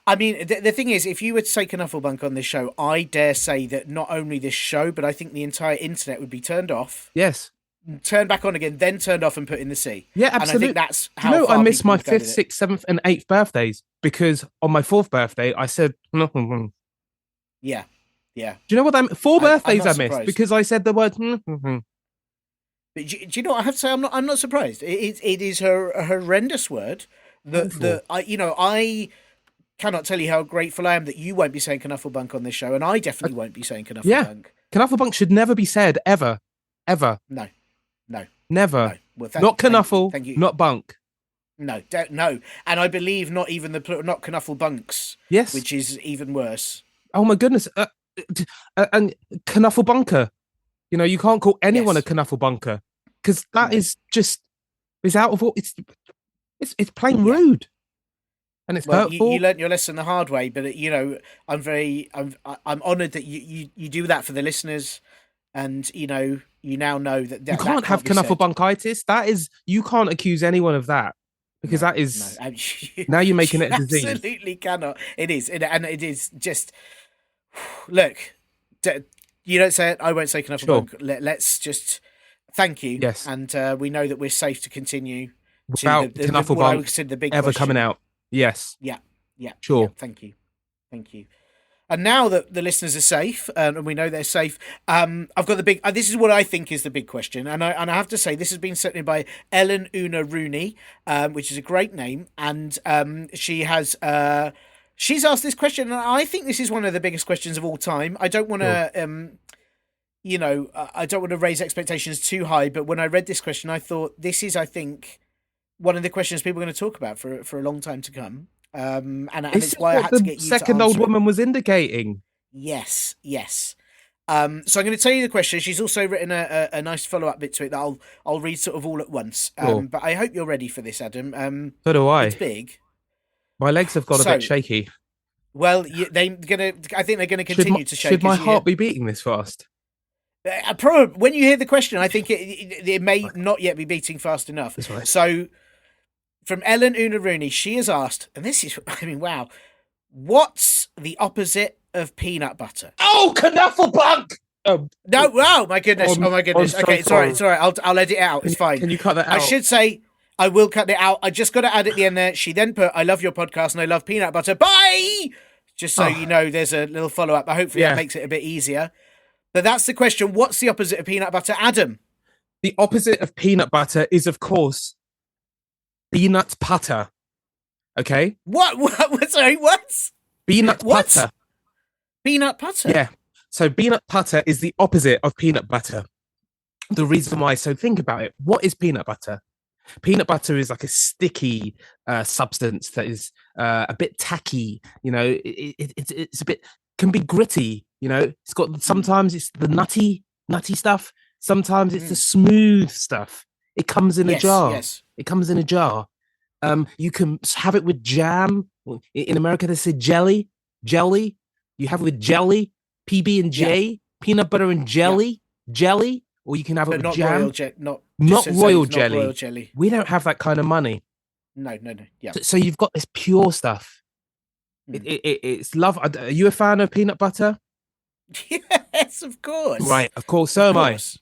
I mean, the thing is, if you were to say Knufflebunk on this show, I dare say that not only this show, but I think the entire internet would be turned off, Yes. turned back on again, then turned off and put in the sea. Yeah, And I think absolutely. that's Do you how know I far missed people my would go with fifth, it. sixth, seventh, and eighth birthdays because on my fourth birthday I said nothing wrong. Yeah, yeah. Do you know what four I'm birthdays not I missed surprised. because I said the word "Mhm." But do you know what I have to say? I'm not surprised. It is a horrendous word. Awful. I cannot tell you how grateful I am that you won't be saying Knufflebunk on this show, and I Uh, definitely won't be saying yeah. Knufflebunk. Knufflebunk should never be said ever. Ever. No, no, Never. no. Well, Not thank you, knuffle, thank you. not bunk. No, don't no. And I believe not even the plural, not Knufflebunks, Yes. which is even worse. Oh my goodness. And Knufflebunker. You know, you can't call anyone a Yes, Knufflebunker because that no. is just it's out of all it's plain Yeah. rude and it's Well, you hurtful. learnt your lesson the hard way, but you know, I'm honoured that you do that for the listeners, and you now know You that can't have can't be said. Knufflebunkitis. That is you can't accuse anyone of that because No, that no, is you, now you're making you it a disease. absolutely cannot. It is, and it is just look. You don't say it, I won't say Sure. Knufflebunk. Let's just thank you, Yes. and we know that we're safe to continue to Without what I would Knufflebunk consider the big ever coming question. out. Yes. Yeah, yeah, yeah. Sure. Thank you, thank you. And now that the listeners are safe, and we know they're safe, I've got the big. This is what I think is the big question, and I have to say this has been sent in by Ellen Una Rooney, which is a great name, and she has. She's asked this question, and I think this is one of the biggest questions of all time. I don't want Sure. to, I don't want to raise expectations too high, but when I read this question, I thought this is, I think, one of the questions people are going to talk about for a long time to come. And This it's is why I what had to the get you to second old answer it. woman was indicating. Yes, yes. So I'm going to tell you the question. She's also written a nice follow up bit to it that I'll read sort of all at once. Sure. But I hope you're ready for this, Adam. So do It's I. big. My legs have got a So, bit shaky. well, I think they're gonna continue to shake. Should my as you heart be beating this fast? probably when you hear the question, I think it may not yet be beating fast enough. That's right. So, from Ellen Una Rooney, she has asked, and this is, I mean, wow, what's the opposite of peanut butter? Oh, Knufflebunk! No, wow, my goodness, oh my goodness. I'm so Okay, it's all right, sorry. it's all right. I'll edit it out. It's fine. Can you cut that out? I should say I will cut it out. I just got to add at the end there. She then put, "I love your podcast and I love peanut butter." Bye. Just so you know, there's a little follow up. Hopefully that makes it a bit easier. But that's the question. What's the opposite of peanut butter, Adam? The opposite of peanut butter is, of course, peanut butter. Okay? What? Sorry, what? Peanut What? butter. Peanut butter? Yeah. So peanut butter is the opposite of peanut butter. The reason why, so think about it. What is peanut butter? Peanut butter is like a sticky substance that is a bit tacky. You know, it's a bit, can be gritty. You know, it's got, sometimes it's the nutty stuff. Sometimes it's the smooth stuff. It comes in a jar. Yes. It comes in a jar. You can have it with jam. In America, they say jelly. You have it with jelly, PB and J, peanut butter and jelly, jelly, or you can have it But with not royal jam. jelly. Not just Not to say royal it's not royal jelly. jelly. We don't have that kind of money. No, no, no. Yeah. So you've got this pure stuff. Mm. It's love. Are you a fan of peanut butter? Yes, of course. Right, of course, Of so am I. course.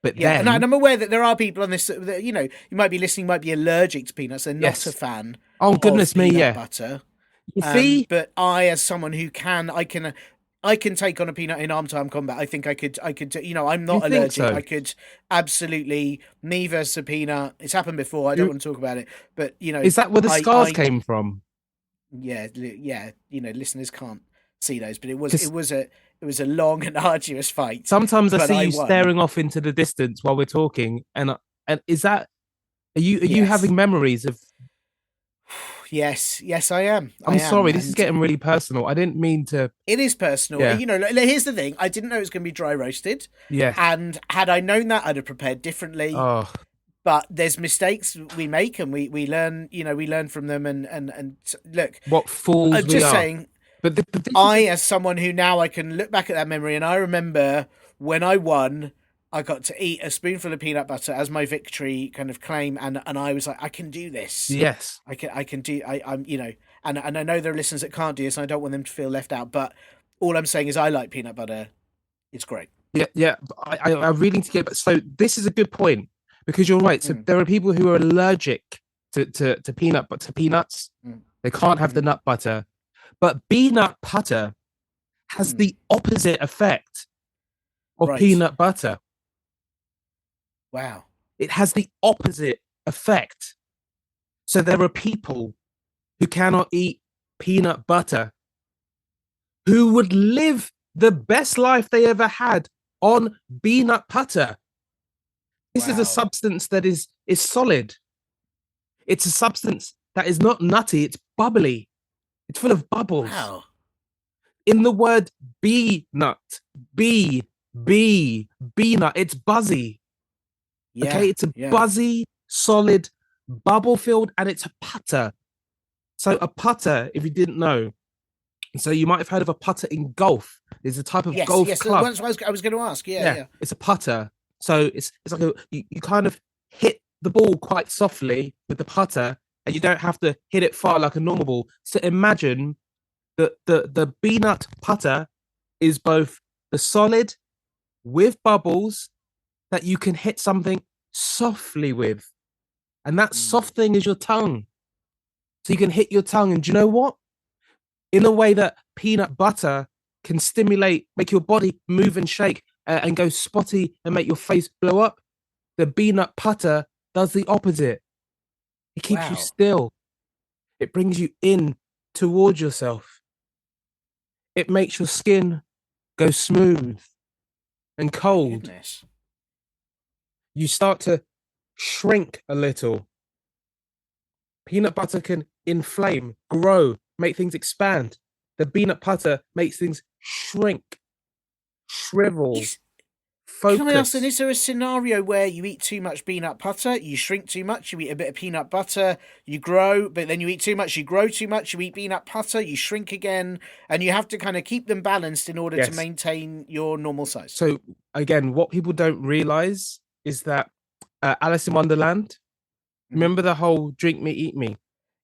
But Yeah, and then, I'm aware that there are people on this that, you know, you might be listening, might be allergic to peanuts. They're not a yes. fan Oh, of goodness me, peanut yeah. butter. You see, But I, as someone who can, I can take on a peanut in arm time combat. I think I could, you know, I'm you not think allergic. so? I could absolutely, me versus a peanut. It's happened before. I don't You, want to talk about it, but you know, is that where the scars I, came from? yeah, yeah, you know, listeners can't see those, but Because it was a long and arduous fight, sometimes I but see I you won. staring off into the distance while we're talking, and is that are you Yes, having memories of? yes, yes, I am. I I'm am, sorry, this is and getting really personal. I didn't mean to. it is personal. Yeah. You know, here's the thing: I didn't know it was going to be dry roasted, Yes. and had I known that, I'd have prepared differently. Oh, But there's mistakes we make, and we learn. You know, we learn from them. And look, what fools I'm we just are. saying. But this is I, as someone who now I can look back at that memory, and I remember when I won, I got to eat a spoonful of peanut butter as my victory kind of claim, and I was like, I can do this. yes. I can do. I'm you know, and I know there are listeners that can't do this, and I don't want them to feel left out. But all I'm saying is, I like peanut butter. It's great. Yeah, yeah. I really need to get. But so this is a good point because you're right. So Mm, there are people who are allergic to peanut, but to peanuts, mm, they can't have the mm, nut butter. But peanut butter has mm. the opposite effect of Right. peanut butter. Wow. It has the opposite effect. So there are people who cannot eat peanut butter who would live the best life they ever had on peanut butter. This is a Wow. substance that is solid. It's a substance that is not nutty, it's bubbly. It's full of bubbles. Wow. In the word bee nut, bee, bee, bee nut, it's buzzy. Okay, Yeah. it's a Yeah. buzzy, solid, bubble filled, and it's a putter. So a putter, if you didn't know, so you might have heard of a putter in golf. There's a type of Yes. golf Yes. club. Once I was going to ask. Yeah. Yeah, Yeah. it's a putter. So it's like you kind of hit the ball quite softly with the putter, and you don't have to hit it far like a normal ball. So imagine that the peanut putter is both the solid with bubbles that you can hit something softly with, and that Mm. soft thing is your tongue. So you can hit your tongue, and do you know what? In a way that peanut butter can stimulate, make your body move and shake and go spotty and make your face blow up, the peanut butter does the opposite. It keeps you Wow. still. It brings you in towards yourself. It makes your skin go smooth and My cold. goodness. You start to shrink a little. Peanut butter can inflame, grow, make things expand. The peanut butter makes things shrink, shrivel, Is Can I ask then, focus. is there a scenario where you eat too much peanut butter, you shrink too much, you eat a bit of peanut butter, you grow, but then you eat too much, you grow too much, you eat peanut butter, you shrink again, and you have to kind of keep them balanced in order to Yes. maintain your normal size? So again, what people don't realize is that Alice in Wonderland. Hmm. Remember the whole "drink me, eat me."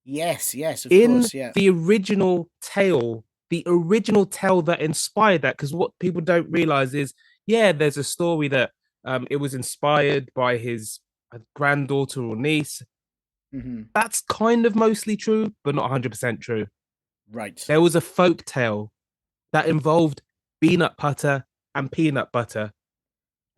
Yes, yes, of In course, yeah. the original tale that inspired that, because what people don't realize is, yeah, there's a story that it was inspired by his granddaughter or niece. Hmm. That's kind of mostly true, but not 100% true. Right. There was a folk tale that involved peanut butter and peanut butter.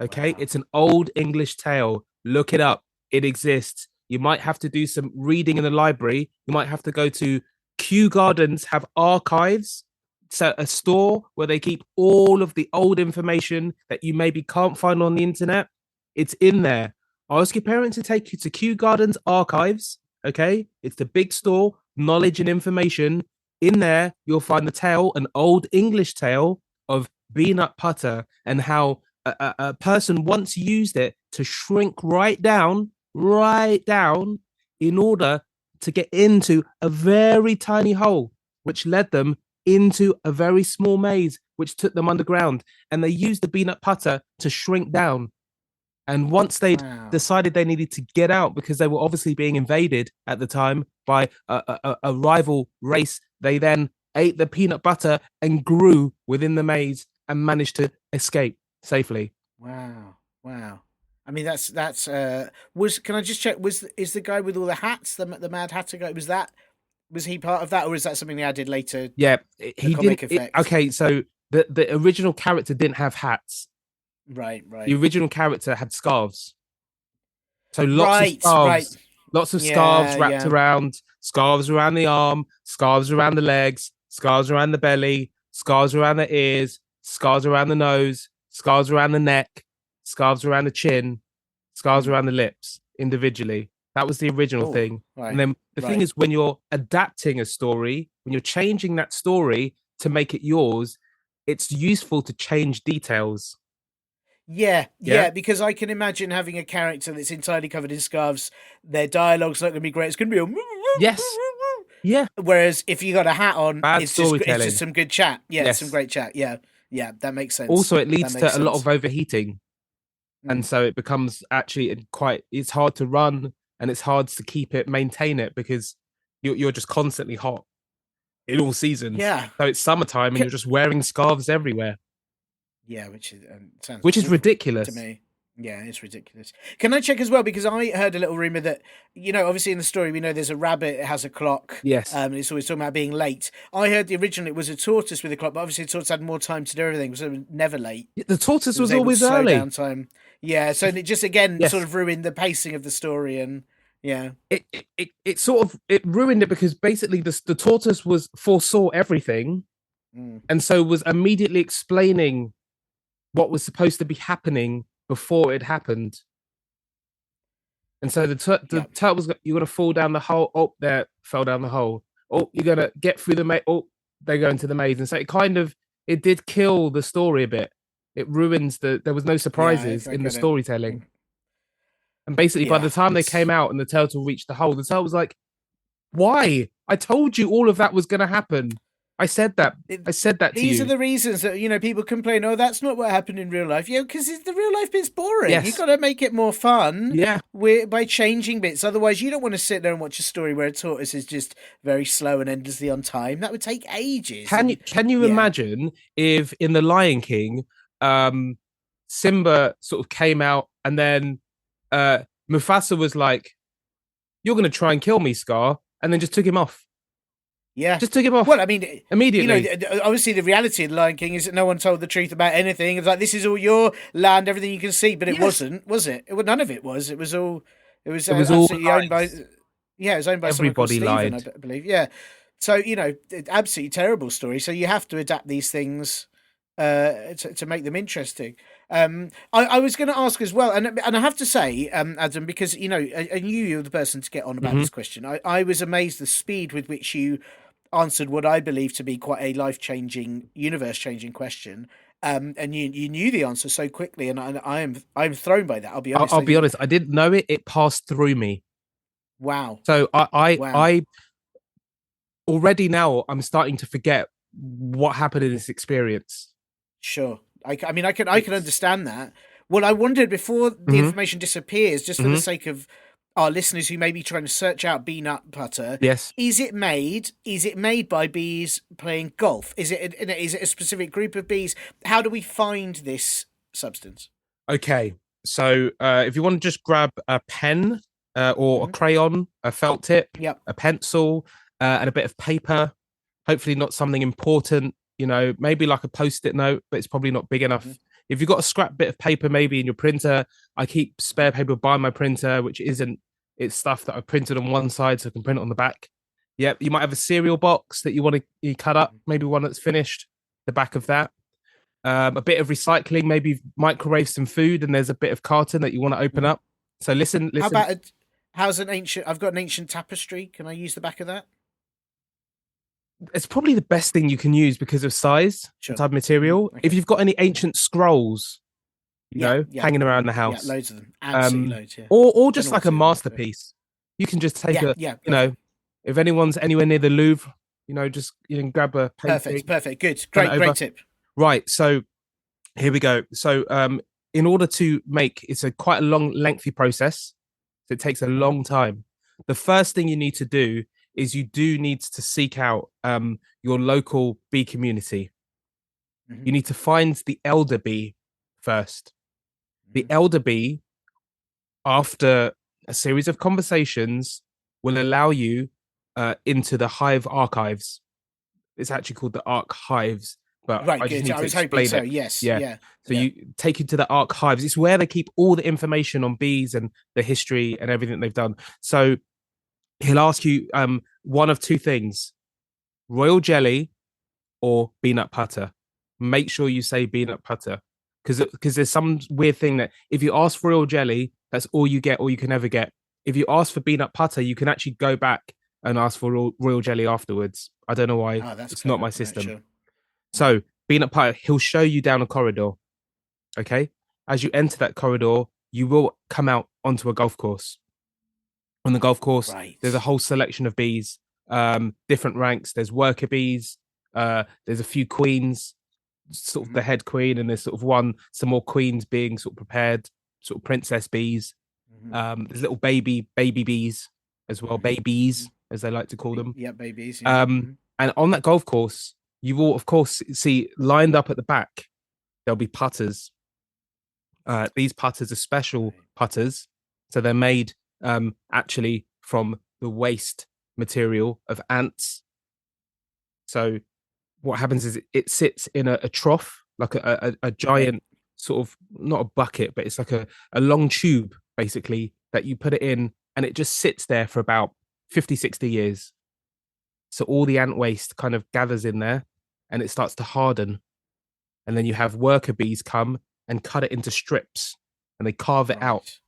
Okay, Wow. it's an old English tale. Look it up. It exists. You might have to do some reading in the library. You might have to go to Kew Gardens, have archives, so a store where they keep all of the old information that you maybe can't find on the internet. It's in there. Ask your parents to take you to Kew Gardens archives. Okay, it's the big store, knowledge and information. In there, you'll find the tale, an old English tale of peanut butter and how a person once used it to shrink right down, in order to get into a very tiny hole, which led them into a very small maze, which took them underground. And they used the peanut butter to shrink down. And once they'd Wow. decided they needed to get out because they were obviously being invaded at the time by a rival race, they then ate the peanut butter and grew within the maze and managed to escape safely. Wow. Wow. I mean, that's was. Can I just check? Is the guy with all the hats, the Mad Hatter guy? Was he part of that, or is that something they added later? Yeah, A he didn't. comic effect. Okay, so the original character didn't have hats. Right. The Right. original character had scarves. So Right. Right. lots of scarves Yeah. wrapped Yeah. around, scarves around the arm, scarves around the legs, scarves around the belly, scarves around the ears, scarves around the nose, scarves around the neck, scarves around the chin, scarves Mm. around the lips individually. That was the original Oh. thing. And Right. then the thing Right. is, when you're adapting a story, when you're changing that story to make it yours, it's useful to change details. Yeah, Yeah. yeah, because I can imagine having a character that's entirely covered in scarves. Their dialogue's not going to be great. It's going to be a Yes. Yeah. whereas if you got a hat on, Bad it's just storytelling. some good chat. Yeah, some Yes. great chat. Yeah, yeah, that makes sense. Also, it That leads makes to a lot sense. of overheating. And Mm. so it becomes actually quite, it's hard to run and it's hard to keep it, maintain it because you're just constantly hot in all seasons. Yeah, So it's summertime and Ca- you're just wearing scarves everywhere, yeah, which is sounds which is awful to ridiculous. me. Yeah, it's ridiculous. Can I check as well because I heard a little rumor that obviously in the story we know there's a rabbit, it has a clock. Yes. It's always talking about being late. I heard originally it was a tortoise with a clock, but obviously the tortoise had more time to do everything, so it was never late. The tortoise It was was able to always slow down early. time. Yeah, so it just again sort Yes. of ruined the pacing of the story, and yeah, It sort of it ruined it because basically the tortoise was foresaw everything mm, and so was immediately explaining what was supposed to be happening before it happened. And so the yeah, turtle was you're gonna fall down the hole. Oh, there fell down the hole. Oh, you're gonna get through the maze. Oh, they go into the maze, and so it did kill the story a bit. It ruins there was no yeah. surprises I in the get it. storytelling. And basically, by Yeah, the time they it's came out and the turtle reached the hole, the turtle was like, "Why? I told you all of that was gonna happen. I said that. I it, said that to these are you." the reasons that people complain. Oh, that's not what happened in real life. Yeah, because the real life bit's boring. You've Yes. got to make it more fun. Yeah. By changing bits. Otherwise, you don't want to sit there and watch a story where a tortoise is just very slow and endlessly on time. That would take ages. Can you Yeah, imagine if in the Lion King, um, Simba sort of came out and then uh Mufasa was like, "You're gonna try and kill me, Scar," and then just took him off. yeah. Just took him Well, off I mean, immediately. obviously the reality of the Lion King is that no one told the truth about anything. It's like this is all your land, everything you can see, but it Yes, wasn't, was it? None of it was. It was all. It was it was all absolutely owned by. lies. Yeah, it was owned by someone called Everybody Stephen, I lied. believe. Yeah, so absolutely terrible story. So you have to adapt these things to make them interesting. I was going to ask as well, and I have to say, Adam, because I knew you were the person to get on about Hmm. this question. I was amazed the speed with which you answered what I believe to be quite a life changing, universe changing question. And you knew the answer so quickly, and I'm thrown by that. I'll be honest. I'll I be think, honest. I didn't know it. It passed through me. wow, So wow, I already now I'm starting to forget what happened in this experience. sure. I mean, I can It's understand that. Well, I wondered before the hmm information disappears, just for the hmm sake of our listeners who may be trying to search out bee nut butter. yes. Is it made? Is it made by bees playing golf? Is it a specific group of bees? How do we find this substance? Okay, so if you want to just grab a pen or a Hmm. crayon, a felt tip, Yep. a pencil, and a bit of paper, hopefully not something important, maybe like a post-it note, but it's probably not big enough. Hmm. If you've got a scrap bit of paper, maybe in your printer, I keep spare paper by my printer, which isn't, it's stuff that I've printed on one side so I can print it on the back. Yep, you might have a cereal box that you want to cut up, maybe one that's finished, the back of that. A bit of recycling, maybe microwave some food, and there's a bit of carton that you want to open Hmm. up. So listen, How listen. about how's an ancient? I've got an ancient tapestry. Can I use the back of that? It's probably the best thing you can use because of size and Sure. type of material. If Okay. you've got any ancient scrolls, Yeah. Yeah. hanging around the Yeah. house, Loads of them. Absolutely loads. Yeah. or Don't just know what like a to do with them, but masterpiece, you can just take yeah. a, Yeah. you know, Perfect. if anyone's anywhere near the Louvre, just grab a Perfect. painting, Perfect. Good. turn it Great. over. Great tip. Right. So here we go. So in order to make it's a quite a long, lengthy process. So it takes a long time. The first thing you need to do is you do need to seek out your local bee community. Hmm. You need to find the elder bee first. The Hmm. elder bee, after a series of conversations, will allow you into the hive archives. It's actually called the archives, but Right, I just good. need I to was hoping explain so. it. Yes, Yeah. yeah, So yeah. you take you to the archives. It's where they keep all the information on bees and the history and everything they've done. So he'll ask you one of two things: royal jelly or peanut butter. Make sure you say peanut butter because there's some weird thing that if you ask for royal jelly, that's all you get, or you can never get. If you ask for peanut butter, you can actually go back and ask for royal jelly afterwards. I don't know why. Oh, that's It's not clever. my Right, system. sure. Mm. So peanut butter, he'll show you down a corridor. Okay. As you enter that corridor, you will come out onto a golf course. On the golf course, there's a Right. whole selection of bees, different ranks. There's worker bees. There's a few queens, sort of Hmm. the head queen, and there's sort of some more queens being sort of prepared, sort of princess bees. Hmm. There's little baby bees as well, Hmm. Hmm. babies as they like to call them. Yeah, babies. Yeah. Um, Hmm. and on that golf course, you will of course see lined up at the back. There'll be putters. These putters are special Right. putters, so they're made actually from the waste material of ants. So what happens is it sits in a trough, like a Right. giant sort of not a bucket, but it's like a long tube basically that you put it in, and it just sits there for about 50, 60 years. So all the ant waste kind of gathers in there and it starts to harden. And then you have worker bees come and cut it into strips and they carve it out. Right.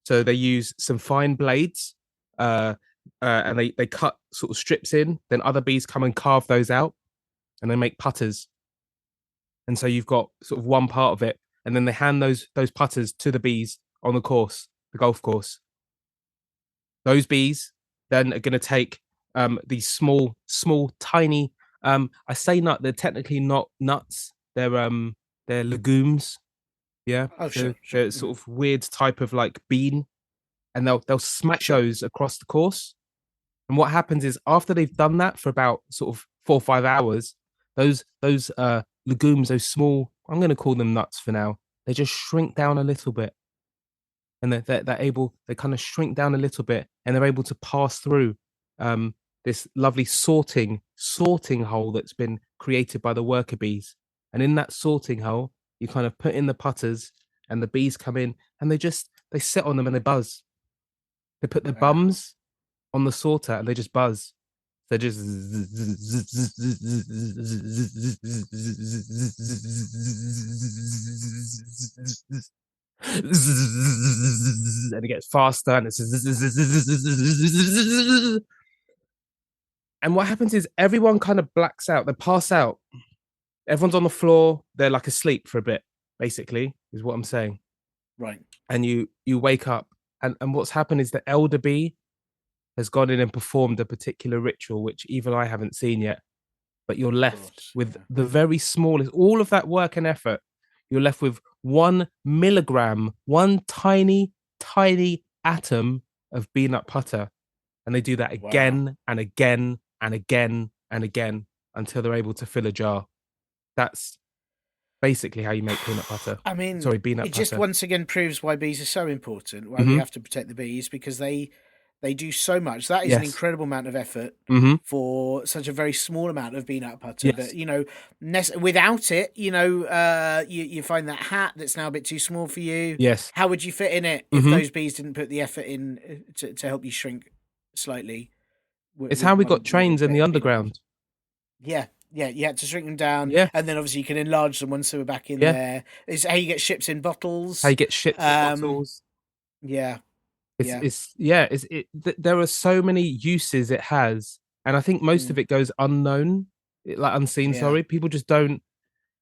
So they use some fine blades uh, and they cut sort of strips in. Then other bees come and carve those out and they make putters. And so you've got sort of one part of it. And then they hand those putters to the bees on the course, the golf course. Those bees then are going to take these small, tiny. I say nut. They're technically not nuts. They're legumes. Yeah, Oh, so sure, sure. they're Hmm. sort of weird type of like bean, and they'll smash Sure. those across the course. And what happens is after they've done that for about sort of 4 or 5 hours, those legumes, those small, I'm going to call them nuts for now. They just shrink down a little bit, and they're able they kind of shrink down a little bit, and they're able to pass through um, this lovely sorting hole that's been created by the worker bees. And in that sorting hole, you kind of put in the putters, and the bees come in, and they sit on them and they buzz. They put their Wow. bums on the sorter and they just buzz. They just and it gets faster and it's and what happens is everyone kind of blacks out. They pass out. Everyone's on the floor. They're like asleep for a bit, basically, is what I'm saying. Right. And you wake up, and what's happened is the elder bee has gone in and performed a particular ritual, which even I haven't seen yet. But you're Of left course. with Yeah. the very smallest, all of that work and effort. You're left with 1 milligram, one tiny atom of peanut butter. And they do that Wow. again and again and again and again until they're able to fill a jar. That's basically how you make peanut butter. I mean, Sorry, it peanut just butter. once again proves why bees are so important, why we Mm-hmm. have to protect the bees, because they do so much. That is an Yes. incredible amount of effort Mm-hmm. for such a very small amount of peanut butter. But Yes. you know, without it, you find that hat that's now a bit too small for you. Yes. How would you fit in it if Mm-hmm. those bees didn't put the effort in to help you shrink slightly It's how with we got one trains big in the bit of peanut butter? underground. Yeah, yeah, you had to shrink them down, Yeah. and then obviously you can enlarge them once they were back in Yeah. there. Is how you get ships in How you bottles. get ships in Um, bottles. yeah, yeah, It's yeah, there are so many uses it has, and I think most mm, of it goes unknown, like unseen. yeah. Sorry, people just don't.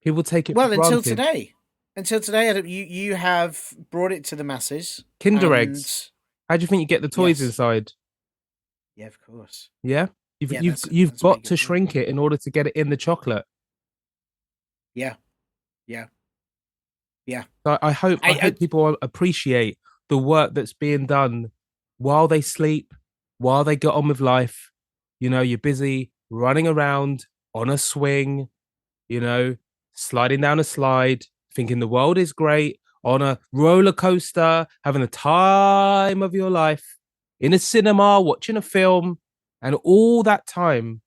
People take it for Well, granted. until today, Adam, you have brought it to the masses, Kinder and eggs. How do you think you get the toys yes, inside? yeah, of course, Yeah, yeah. you've That's a very got to good point. shrink it in order to get it in the chocolate. Yeah, yeah. Yeah. I I hope people appreciate the work that's being done while they sleep, while they get on with life. You know, you're busy running around on a swing, you know, sliding down a slide, thinking the world is great, on a roller coaster, having the time of your life, in a cinema, watching a film, and all that time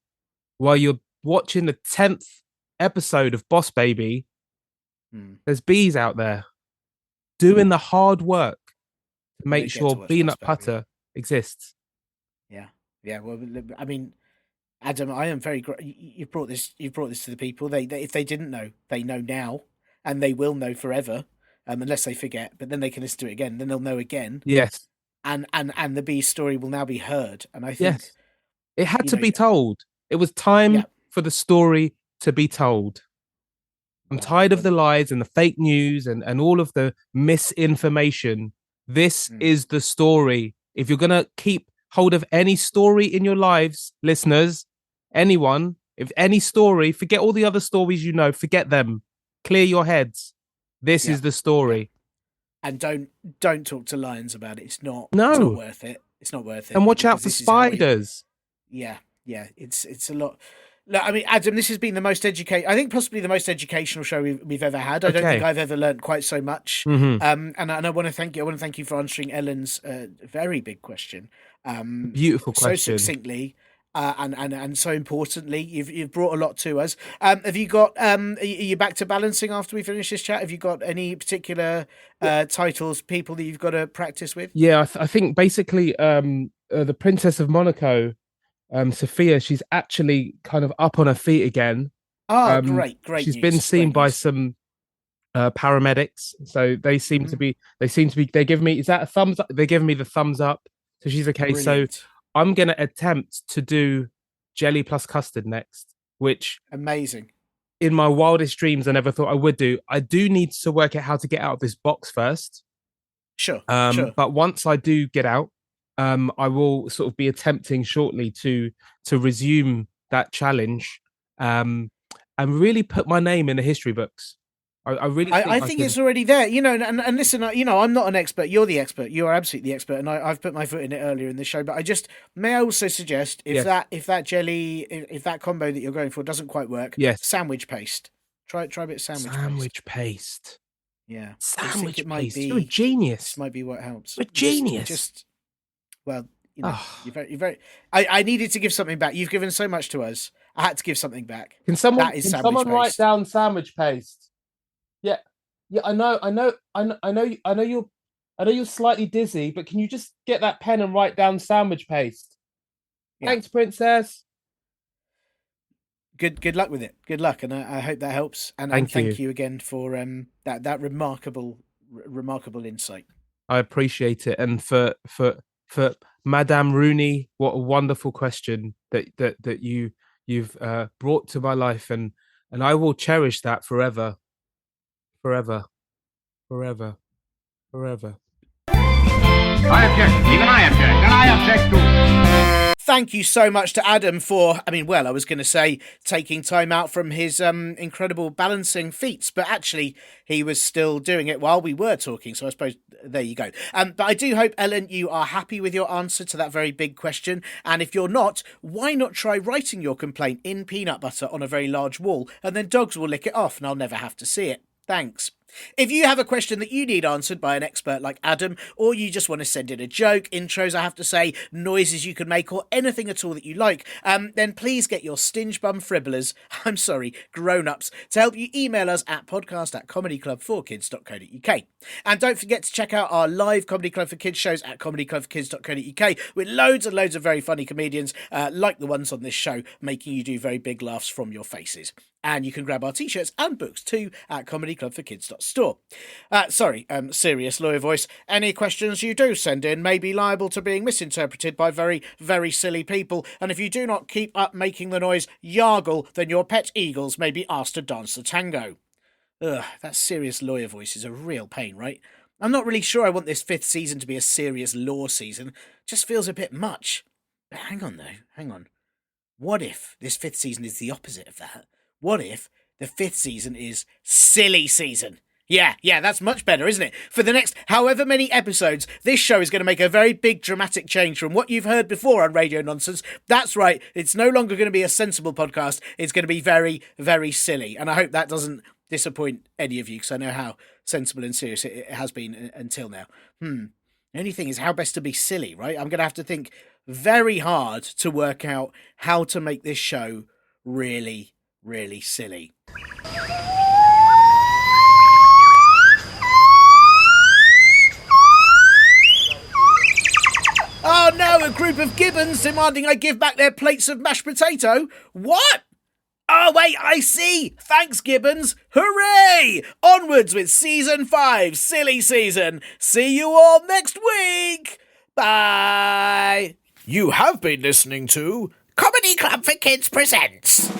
while you're watching the 10th episode of Boss Baby, Hmm. there's bees out there doing the hard work to They make get to sure watch Boss peanut Baby. butter exists. Yeah. Yeah. Well, I mean, Adam, I am very. You've brought this. You've brought this to the people. They, if they didn't know, they know now, and they will know forever, unless they forget. But then they can listen to it again. Then they'll know again, Yes, and the bee story will now be heard. And I think, yes. It had you to know, be told. It was yeah. time for the story to be told. I'm Well, tired of the lies and the fake news and all of the misinformation. This mm, is the story. If you're going to keep hold of any story in your lives, listeners, anyone, if any story, forget all the other stories you know, forget them. Clear your heads. This yeah, is the yeah. story. And don't talk to lions about it. It's not No. worth it. It's not worth And it watch because out for this is how we. spiders. Yeah, yeah. It's a lot. Look, I mean, Adam, this has been the most I think possibly the most educational show we've ever had. I don't think Okay. I've ever learned quite so much. Mm-hmm. And I want to thank you. I want to thank you for answering Ellen's very big question, Beautiful so question. succinctly. And so importantly, you've brought a lot to us. Have you got are you back to balancing after we finish this chat? Have you got any particular titles, people that you've got to practice with? Yeah, I think basically the Princess of Monaco, Sophia, she's actually kind of up on her feet again. Ah, Um, great she's been news, seen great by news. some paramedics, so Hmm. they seem to be they give me is that a thumbs up? They're giving me the thumbs up, so she's okay. So Brilliant, I'm gonna attempt to do jelly plus custard next, which amazing. in my wildest dreams I never thought I would do. I do need to work out how to get out of this box first. Sure, sure. But once I do get out, I will sort of be attempting shortly to resume that challenge, um, and really put my name in the history books. I really think I I think can. it's already there, and listen, I'm not an expert. You're the expert. You are absolutely the expert, and I've put my foot in it earlier in the show. But may I also suggest Yes, if that jelly, if that combo that you're going for doesn't quite work, yes. sandwich paste. Try a bit of sandwich paste. Sandwich paste. Yeah, I just think Sandwich paste. You're a genius. might be what helps. You're a genius. Just well, Oh. you're very. I needed to give something back. You've given so much to us. I had to give something back. That is Can sandwich someone write paste. down sandwich paste? Yeah, yeah. I know you're slightly dizzy, but can you just get that pen and write down sandwich paste? Yeah. Thanks, princess. Good luck with it. Good luck, and I hope that helps. And Thank you. thank you again for that remarkable insight. I appreciate it. And for Madame Rooney, what a wonderful question that you've brought to my life, and I will cherish that forever, forever, forever, forever. I object. Even I object. And I object too. Thank you so much to Adam for, I was going to say taking time out from his incredible balancing feats, but actually he was still doing it while we were talking. So I suppose there you go. But I do hope, Ellen, you are happy with your answer to that very big question. And if you're not, why not try writing your complaint in peanut butter on a very large wall, and then dogs will lick it off and I'll never have to see it. Thanks. If you have a question that you need answered by an expert like Adam, or you just want to send in a joke, intros, I have to say, noises you can make, or anything at all that you like, then please get your stinge bum fribblers, grown-ups, to help you email us at podcast@comedyclub4kids.co.uk. And don't forget to check out our live Comedy Club for Kids shows at comedyclubforkids.co.uk with loads and loads of very funny comedians, like the ones on this show, making you do very big laughs from your faces. And you can grab our t-shirts and books too at comedyclubforkids.store. Serious lawyer voice. Any questions you do send in may be liable to being misinterpreted by very, very silly people. And if you do not keep up making the noise yargle, then your pet eagles may be asked to dance the tango. Ugh, that serious lawyer voice is a real pain, right? I'm not really sure I want this 5th season to be a serious law season. Just feels a bit much. But hang on. What if this 5th season is the opposite of that? What if the 5th season is silly season? Yeah, that's much better, isn't it? For the next however many episodes, this show is going to make a very big dramatic change from what you've heard before on Radio Nonsense. That's right, it's no longer going to be a sensible podcast. It's going to be very, very silly. And I hope that doesn't disappoint any of you, because I know how sensible and serious it has been until now. The only thing is how best to be silly, right? I'm going to have to think very hard to work out how to make this show really, really silly. Oh no, a group of gibbons demanding I give back their plates of mashed potato? What? Oh wait, I see! Thanks, Gibbons! Hooray! Onwards with Season 5, Silly Season! See you all next week! Bye! You have been listening to Comedy Club for Kids presents...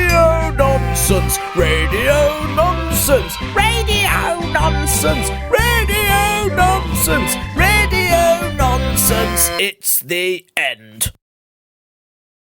Radio Nonsense! Radio Nonsense! Radio Nonsense! Radio Nonsense! Radio Nonsense! It's the end.